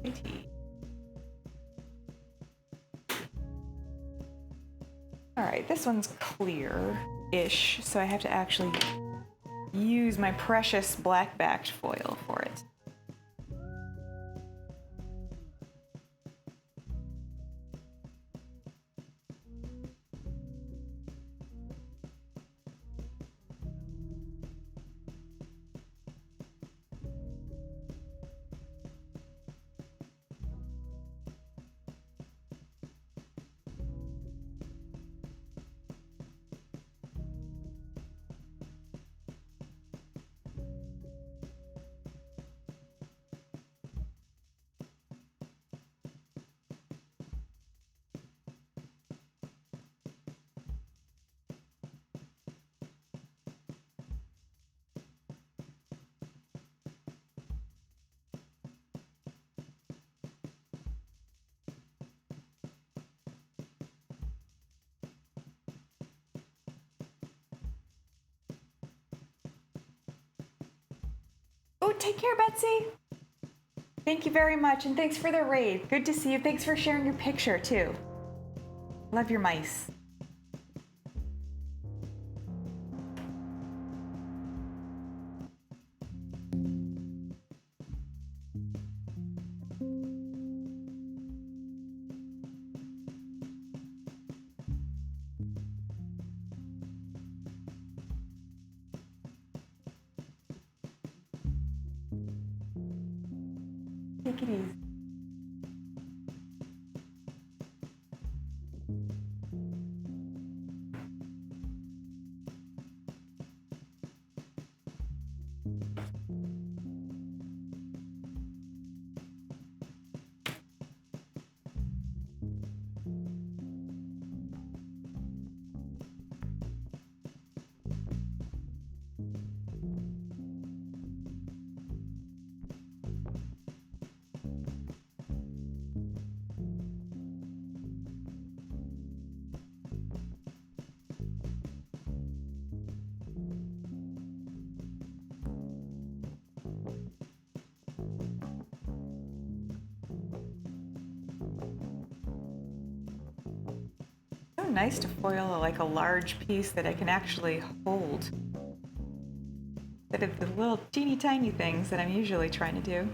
Pretty. All right, this one's clear-ish, so I have to actually use my precious black-backed foil for it. Oh, take care, Betsy. Thank you very much, and thanks for the raid. Good to see you. Thanks for sharing your picture, too. Love your mice. Take it easy. So nice to foil like a large piece that I can actually hold. Instead of the little teeny tiny things that I'm usually trying to do.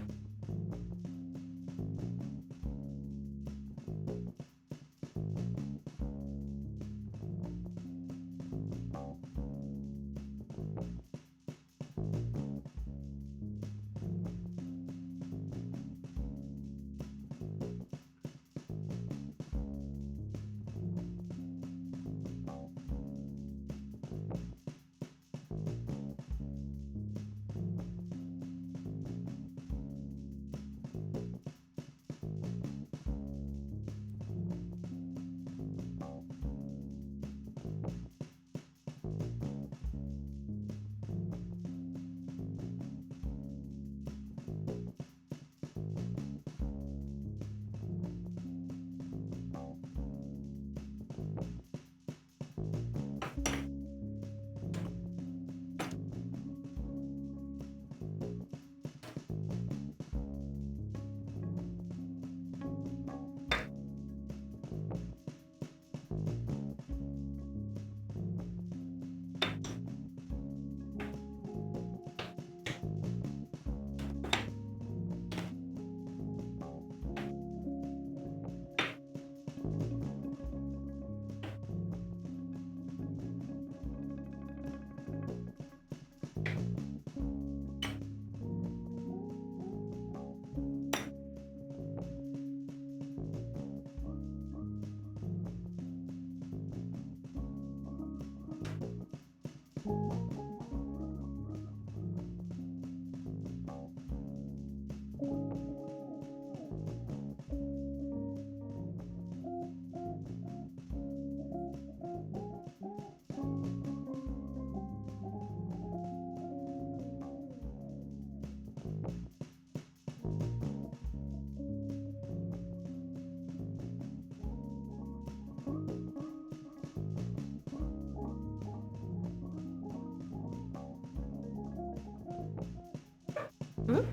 Oop.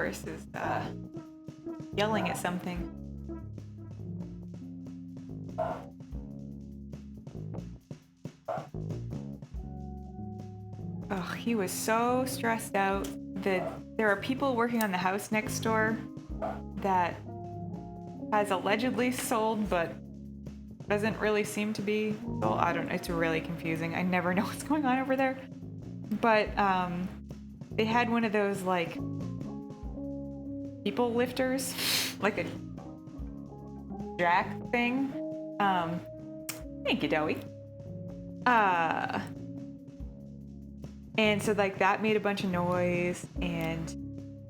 horse is yelling at something. Oh, he was so stressed out that there are people working on the house next door that has allegedly sold but doesn't really seem to be sold. I don't know. It's really confusing. I never know what's going on over there. But they had one of those like people lifters, like a jack thing. Thank you, Dowie. And so like that made a bunch of noise, and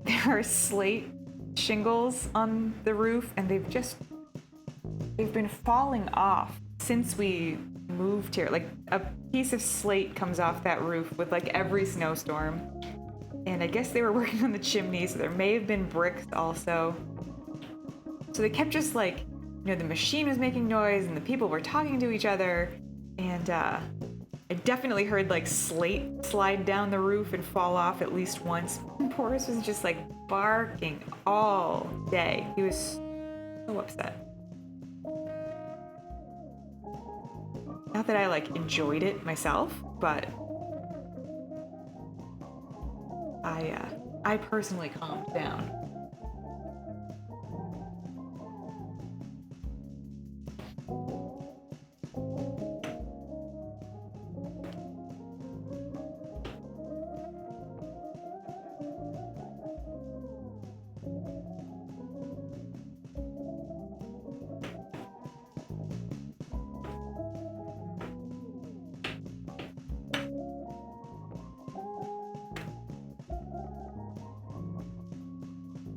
there are slate shingles on the roof, and they've been falling off since we moved here. Like a piece of slate comes off that roof with like every snowstorm. And I guess they were working on the chimney, so there may have been bricks also. So they kept just like, you know, the machine was making noise and the people were talking to each other, and I definitely heard like slate slide down the roof and fall off at least once. And Boris was just like barking all day. He was so upset. Not that I like enjoyed it myself, but I personally calmed down.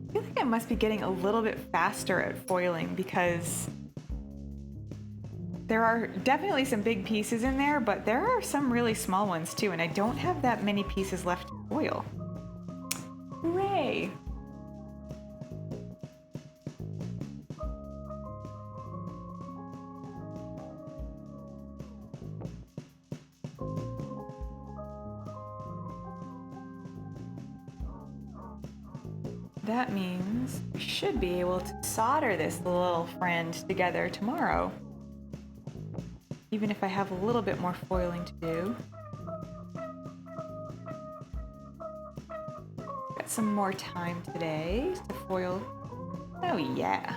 I feel like I must be getting a little bit faster at foiling because there are definitely some big pieces in there, but there are some really small ones too, and I don't have that many pieces left to foil. Hooray! That means we should be able to solder this little friend together tomorrow. Even if I have a little bit more foiling to do. Got some more time today to foil. Oh yeah.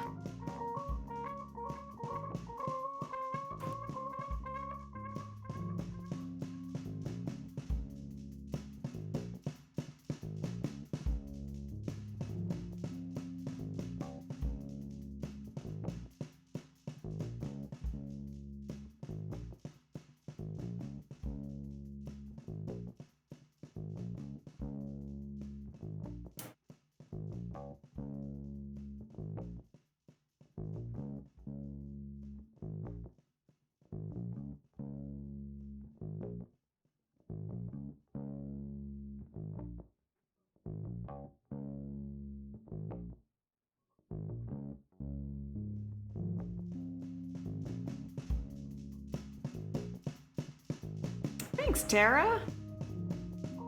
Thanks, Tara.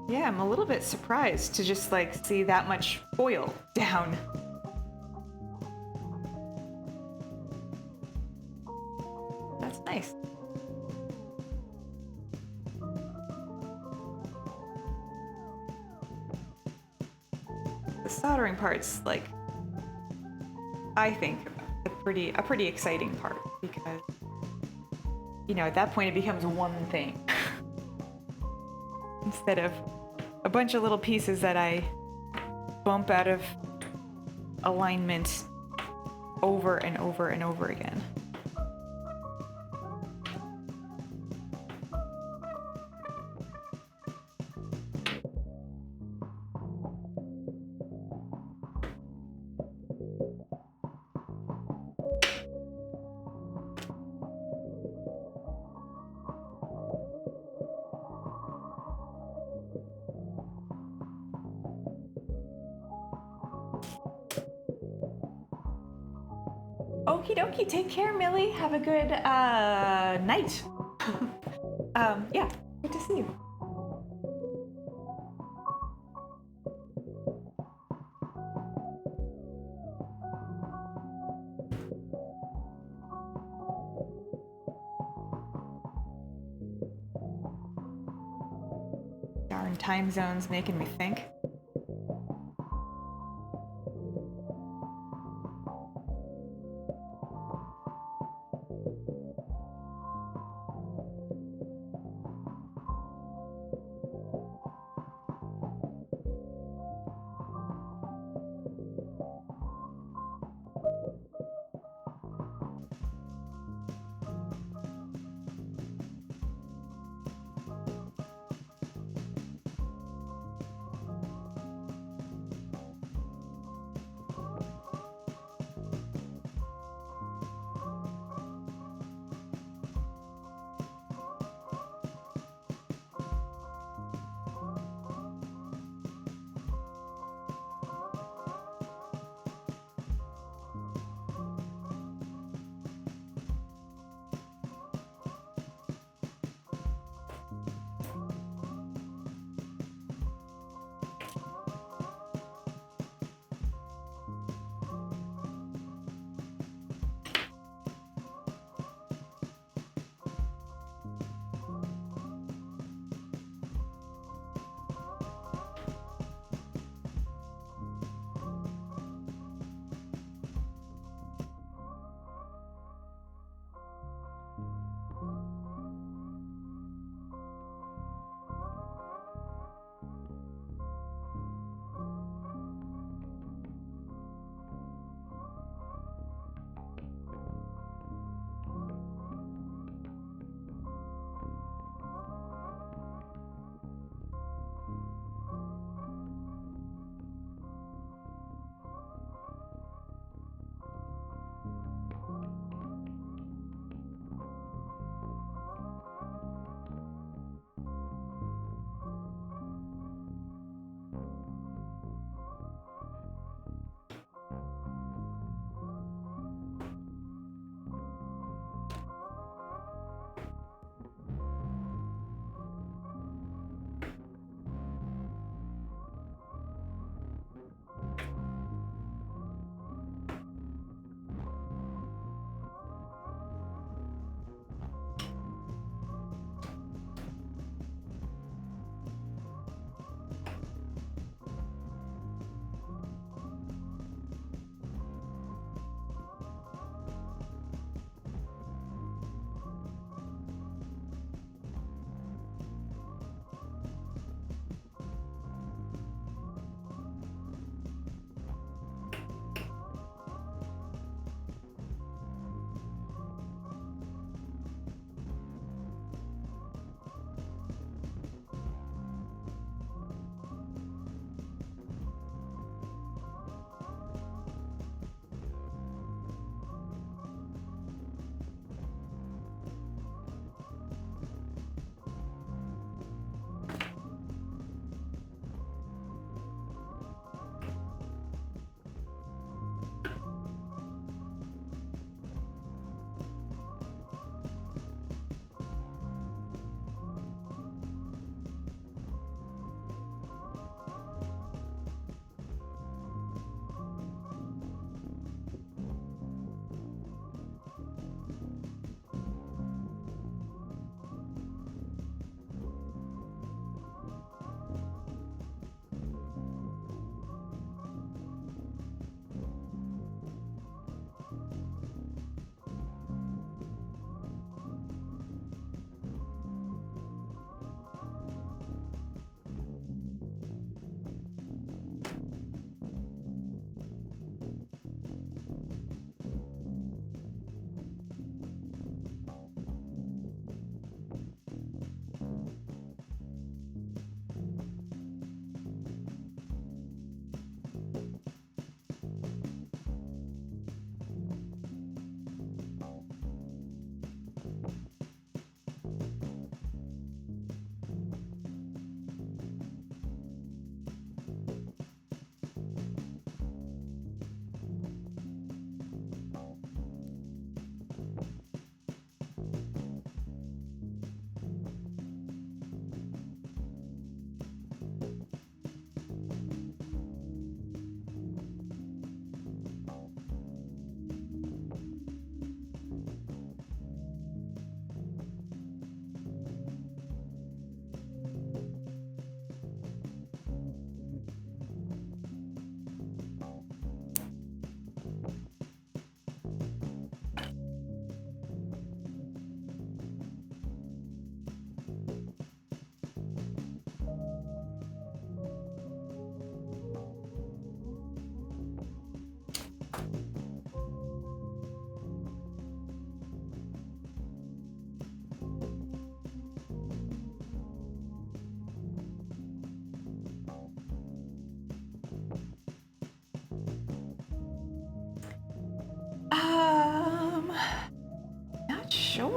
Yeah, I'm a little bit surprised to just like see that much foil down. That's nice. The soldering part's like, I think, a pretty exciting part because, you know, at that point it becomes one thing. Instead of a bunch of little pieces that I bump out of alignment over and over and over again. Okie dokie, take care, Millie. Have a good night. Yeah, good to see you. different time zones making me think.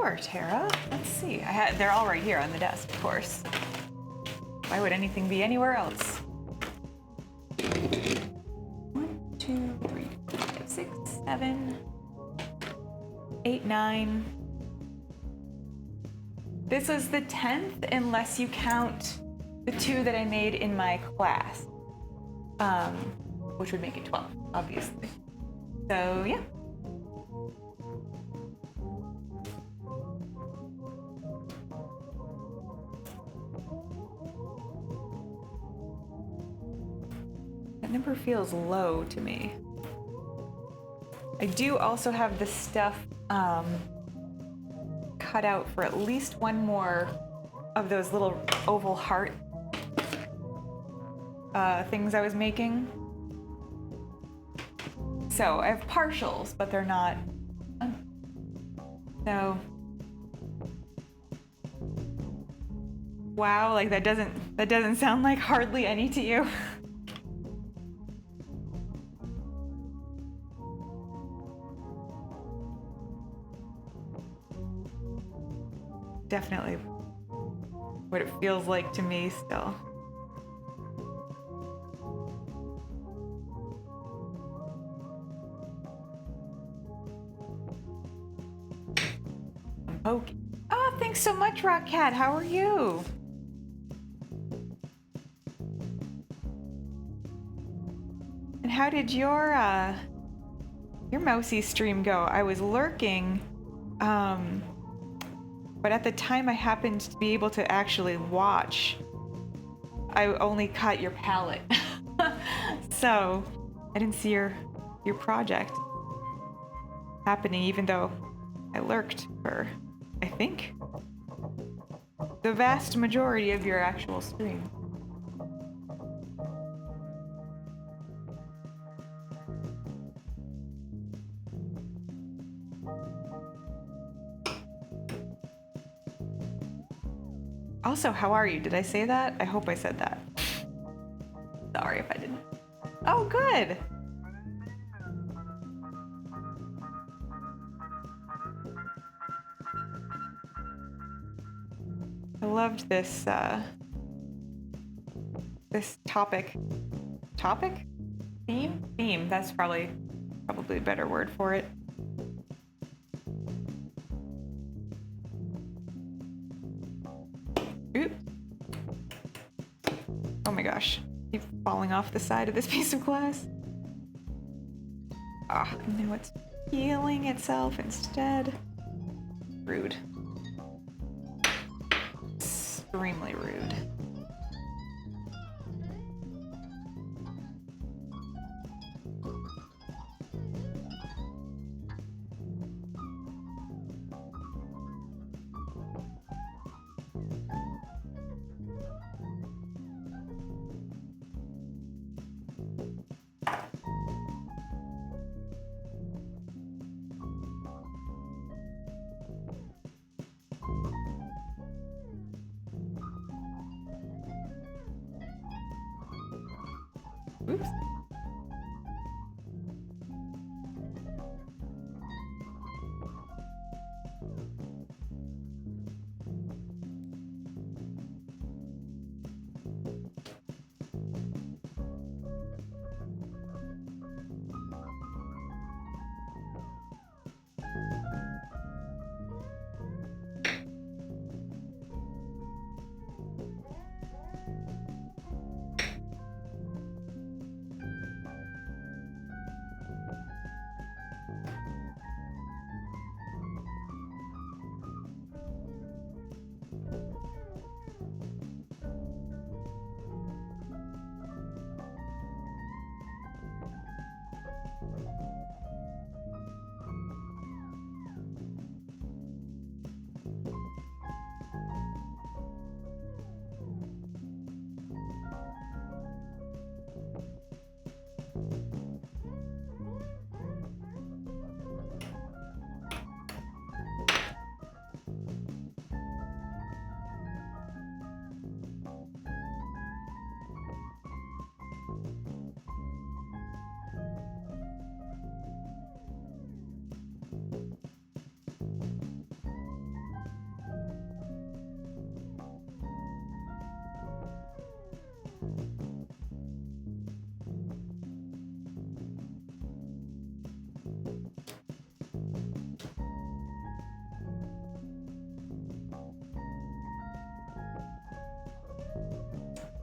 Sure, Tara. Let's see. They're all right here on the desk, of course. Why would anything be anywhere else? 1, 2, 3, 4, 5, 6, 7, 8, 9. This is the 10th unless you count the 2 that I made in my class, which would make it 12, obviously. So yeah. That number feels low to me. I do also have the stuff cut out for at least one more of those little oval heart things I was making. So I have partials, but they're not. So wow, like that doesn't sound like hardly any to you. Definitely what it feels like to me still. Okay. Oh, thanks so much, Rock Cat. How are you? And how did your Mousy stream go? I was lurking, but at the time I happened to be able to actually watch. I only caught your palette, so I didn't see your project happening, even though I lurked for, I think, the vast majority of your actual stream. Also, how are you? Did I say that? I hope I said that. Sorry if I didn't. Oh, good. I loved this this topic. Topic? Theme? Theme. That's probably a better word for it. Oops. Oh my gosh. Keep falling off the side of this piece of glass. Ah, now it's healing itself instead. Rude. Extremely rude. Oops.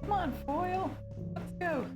Come on, foil. Let's go.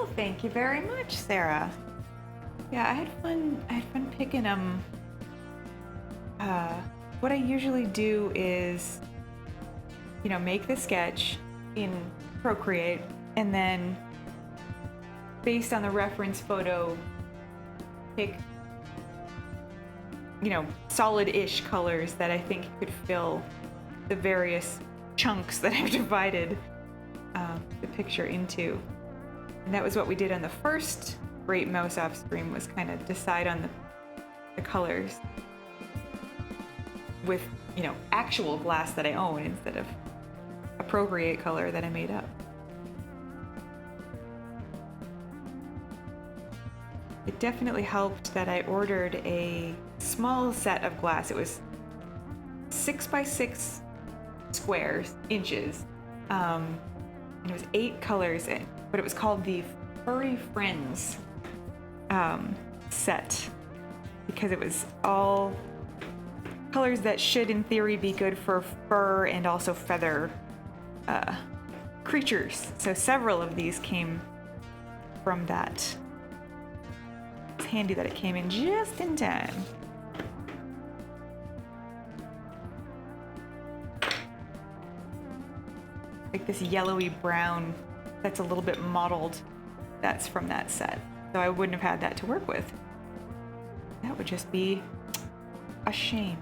Oh, thank you very much, Sarah. Yeah, I had fun picking them. What I usually do is, make the sketch in Procreate, and then based on the reference photo, pick, solid-ish colors that I think could fill the various chunks that I've divided the picture into. And that was what we did on the first Great Mouse Off stream, was kind of decide on the colors with, actual glass that I own instead of a Procreate color that I made up. It definitely helped that I ordered a small set of glass. It was 6 by 6 inches. And it was 8 colors, but it was called the Furry Friends set, because it was all colors that should, in theory, be good for fur and also feather creatures. So several of these came from that. It's handy that it came in just in time. Like this yellowy brown that's a little bit mottled, that's from that set. So I wouldn't have had that to work with. That would just be a shame.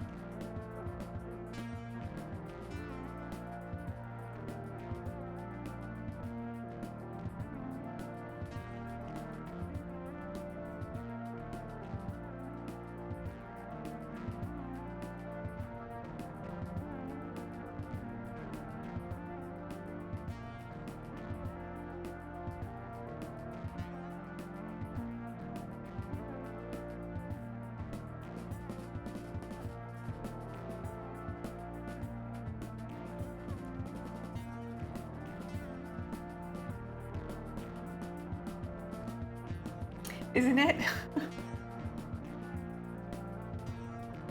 Isn't it?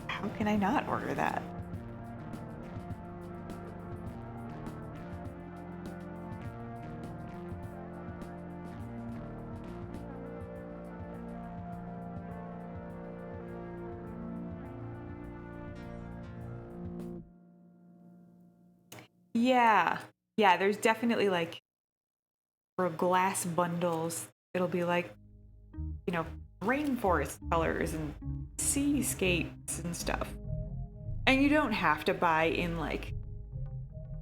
How can I not order that? Yeah, there's definitely like, for glass bundles, it'll be like, rainforest colors and seascapes and stuff. And you don't have to buy in like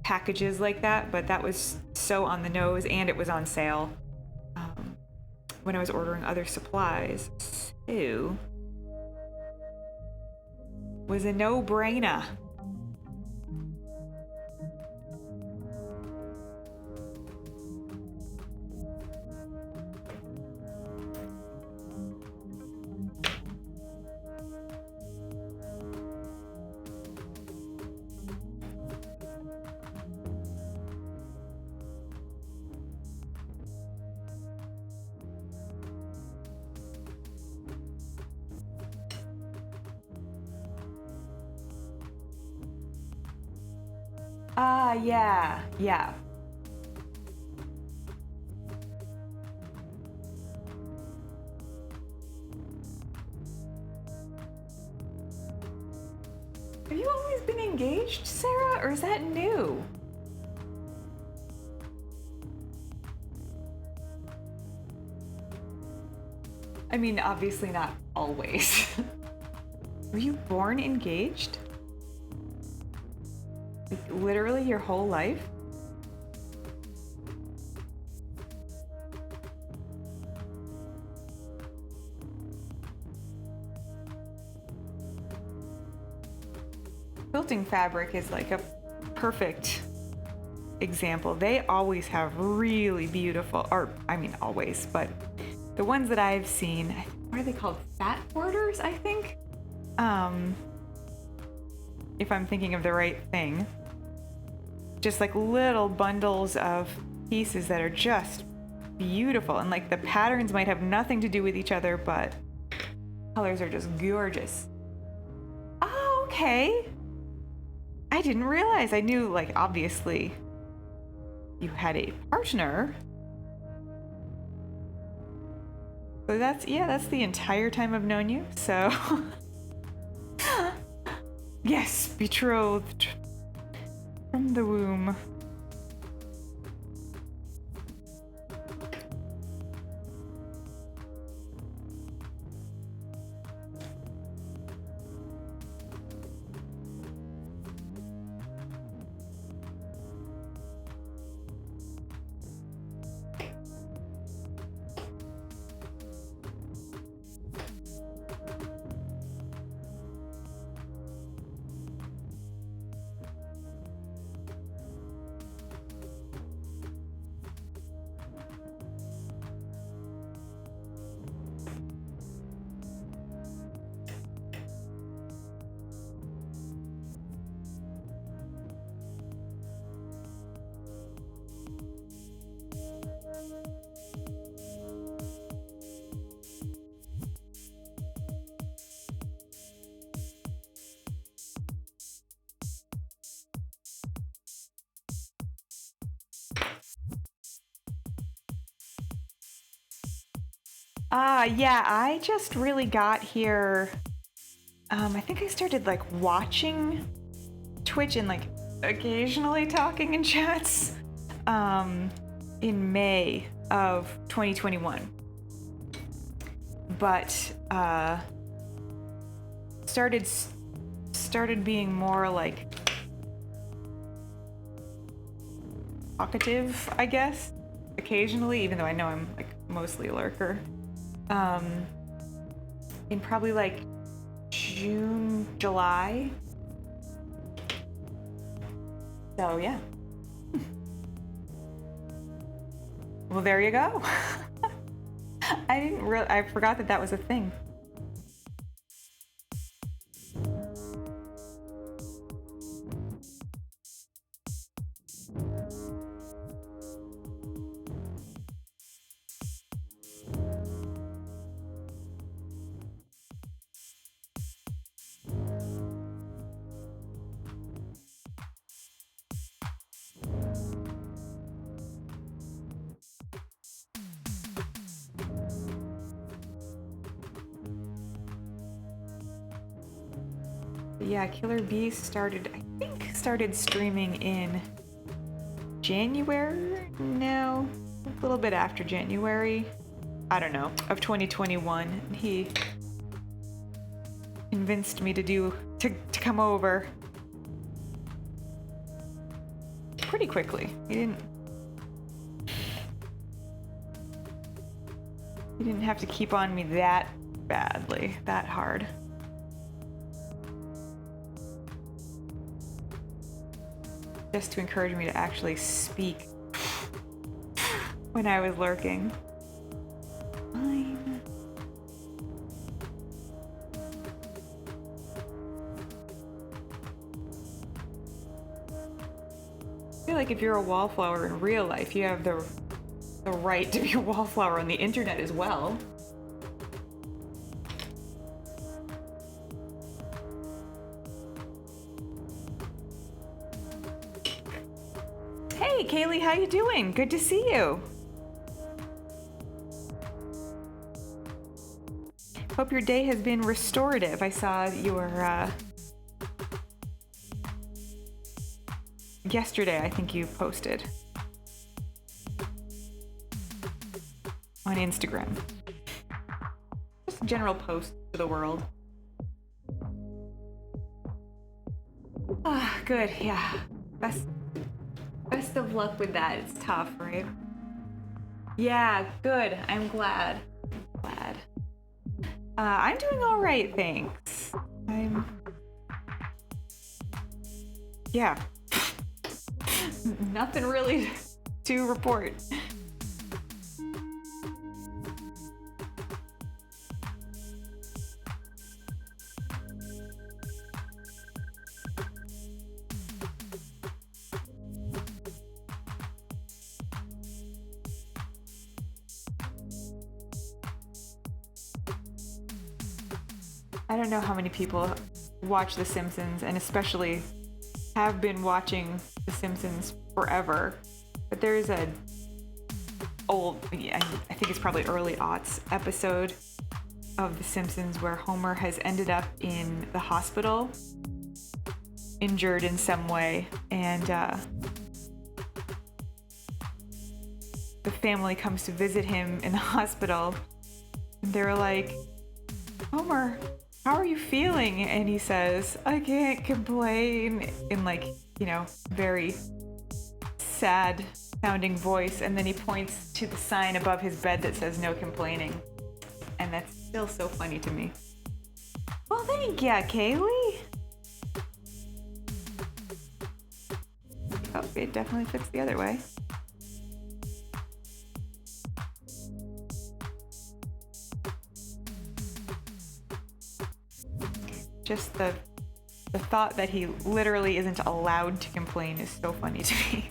packages like that, but that was so on the nose, and it was on sale when I was ordering other supplies. So, was a no-brainer. Yeah. Have you always been engaged, Sarah, or is that new? I mean, obviously not always. Were you born engaged? Like, literally your whole life? Quilting fabric is like a perfect example. They always have really beautiful, or I mean always, but the ones that I've seen, what are they called? Fat borders, I think? If I'm thinking of the right thing. Just like little bundles of pieces that are just beautiful, and like the patterns might have nothing to do with each other, but colors are just gorgeous. Oh, okay. I didn't realize. I knew, like, obviously you had a partner, So that's the entire time I've known you. So yes, betrothed from the womb. Yeah, I just really got here. I think I started like watching Twitch and like occasionally talking in chats in May of 2021. But started being more like talkative, I guess, occasionally, even though I know I'm like mostly a lurker. In probably like June, July. So yeah. Well, there you go. I forgot that was a thing. Yeah, Killer Beast started streaming in January? No, a little bit after January. I don't know, of 2021. He convinced me to come over pretty quickly. He didn't have to keep on me that badly, that hard. Just to encourage me to actually speak when I was lurking. Fine. I feel like if you're a wallflower in real life, you have the right to be a wallflower on the internet as well. Hey, Kaylee, how you doing? Good to see you. Hope your day has been restorative. I saw your yesterday, I think you posted on Instagram. Just a general post to the world. Ah, good. Yeah. Best of luck with that. It's tough, right? Yeah, good. I'm glad. I'm doing all right, thanks. Yeah. Nothing really to report. I don't know how many people watch The Simpsons, and especially have been watching The Simpsons forever, but there is a old, yeah, I think it's probably early aughts episode of The Simpsons where Homer has ended up in the hospital, injured in some way, and the family comes to visit him in the hospital. And they're like, Homer, how are you feeling? And he says, I can't complain, in like, you know, very sad sounding voice. And then he points to the sign above his bed that says no complaining. And that's still so funny to me. Well, thank ya, Kaylee. Oh, it definitely fits the other way. Just the thought that he literally isn't allowed to complain is so funny to me.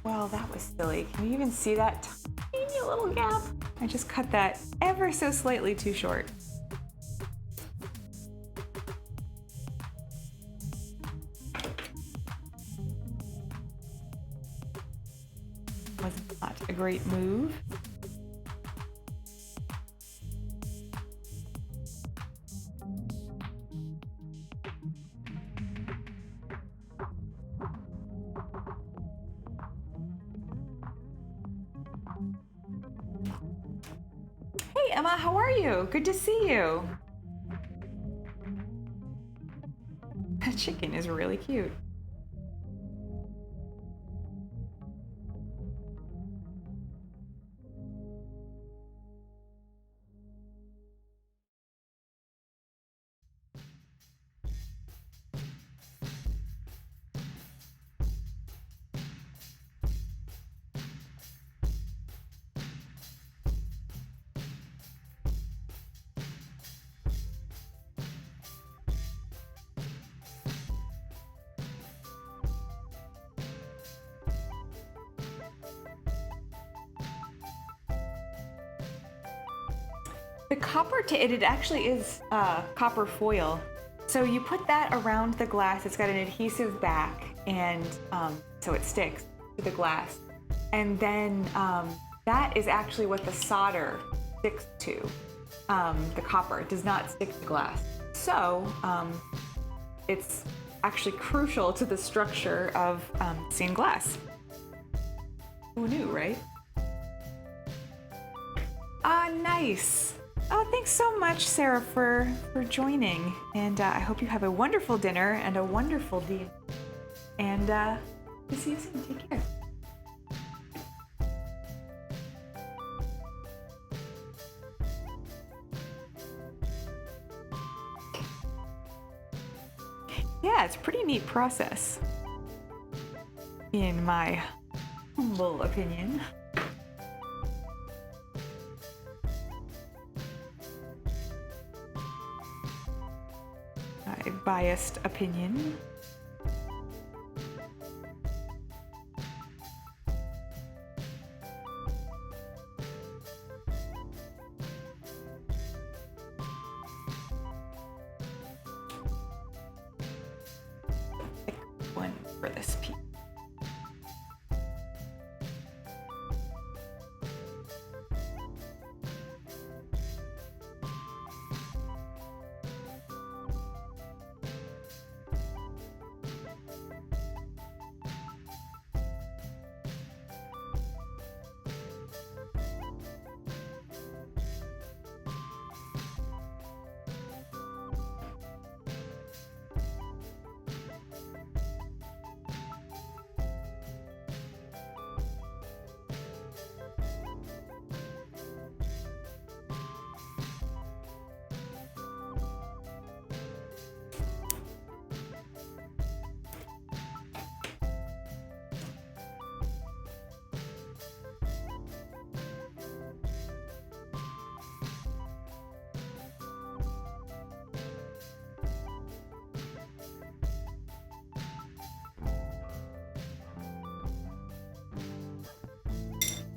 Well, that was silly. Can you even see that tiny little gap? I just cut that ever so slightly too short. Was not a great move. Hey Emma, how are you? Good to see you. That chicken is really cute. The copper, it actually is copper foil. So you put that around the glass. It's got an adhesive back, and so it sticks to the glass. And then that is actually what the solder sticks to. The copper, it does not stick to glass. So it's actually crucial to the structure of stained glass. Who knew, right? Ah, nice. Oh, thanks so much, Sarah, for joining. And I hope you have a wonderful dinner and a wonderful day. And see you soon. Take care. Yeah, it's a pretty neat process, in my humble opinion. A biased opinion. Pick one for this piece.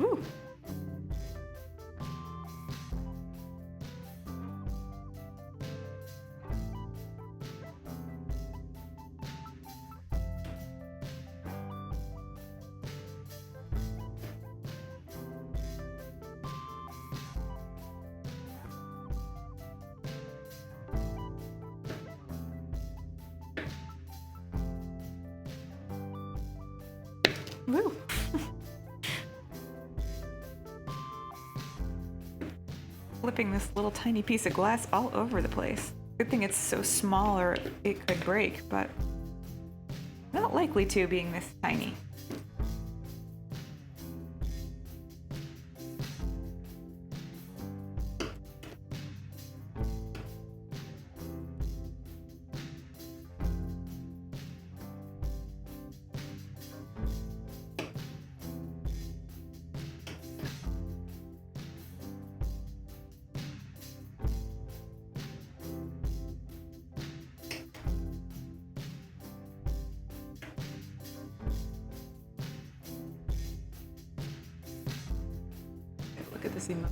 Woo! Woo! Flipping this little tiny piece of glass all over the place. Good thing it's so small or it could break, but not likely to being this tiny. Look at this emo.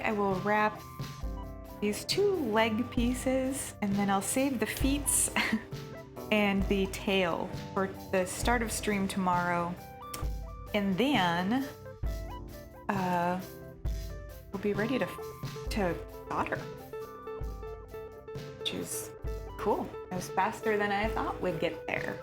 I will wrap these two leg pieces and then I'll save the feet and the tail for the start of stream tomorrow. And then we'll be ready to solder, which is cool. It was faster than I thought we'd get there.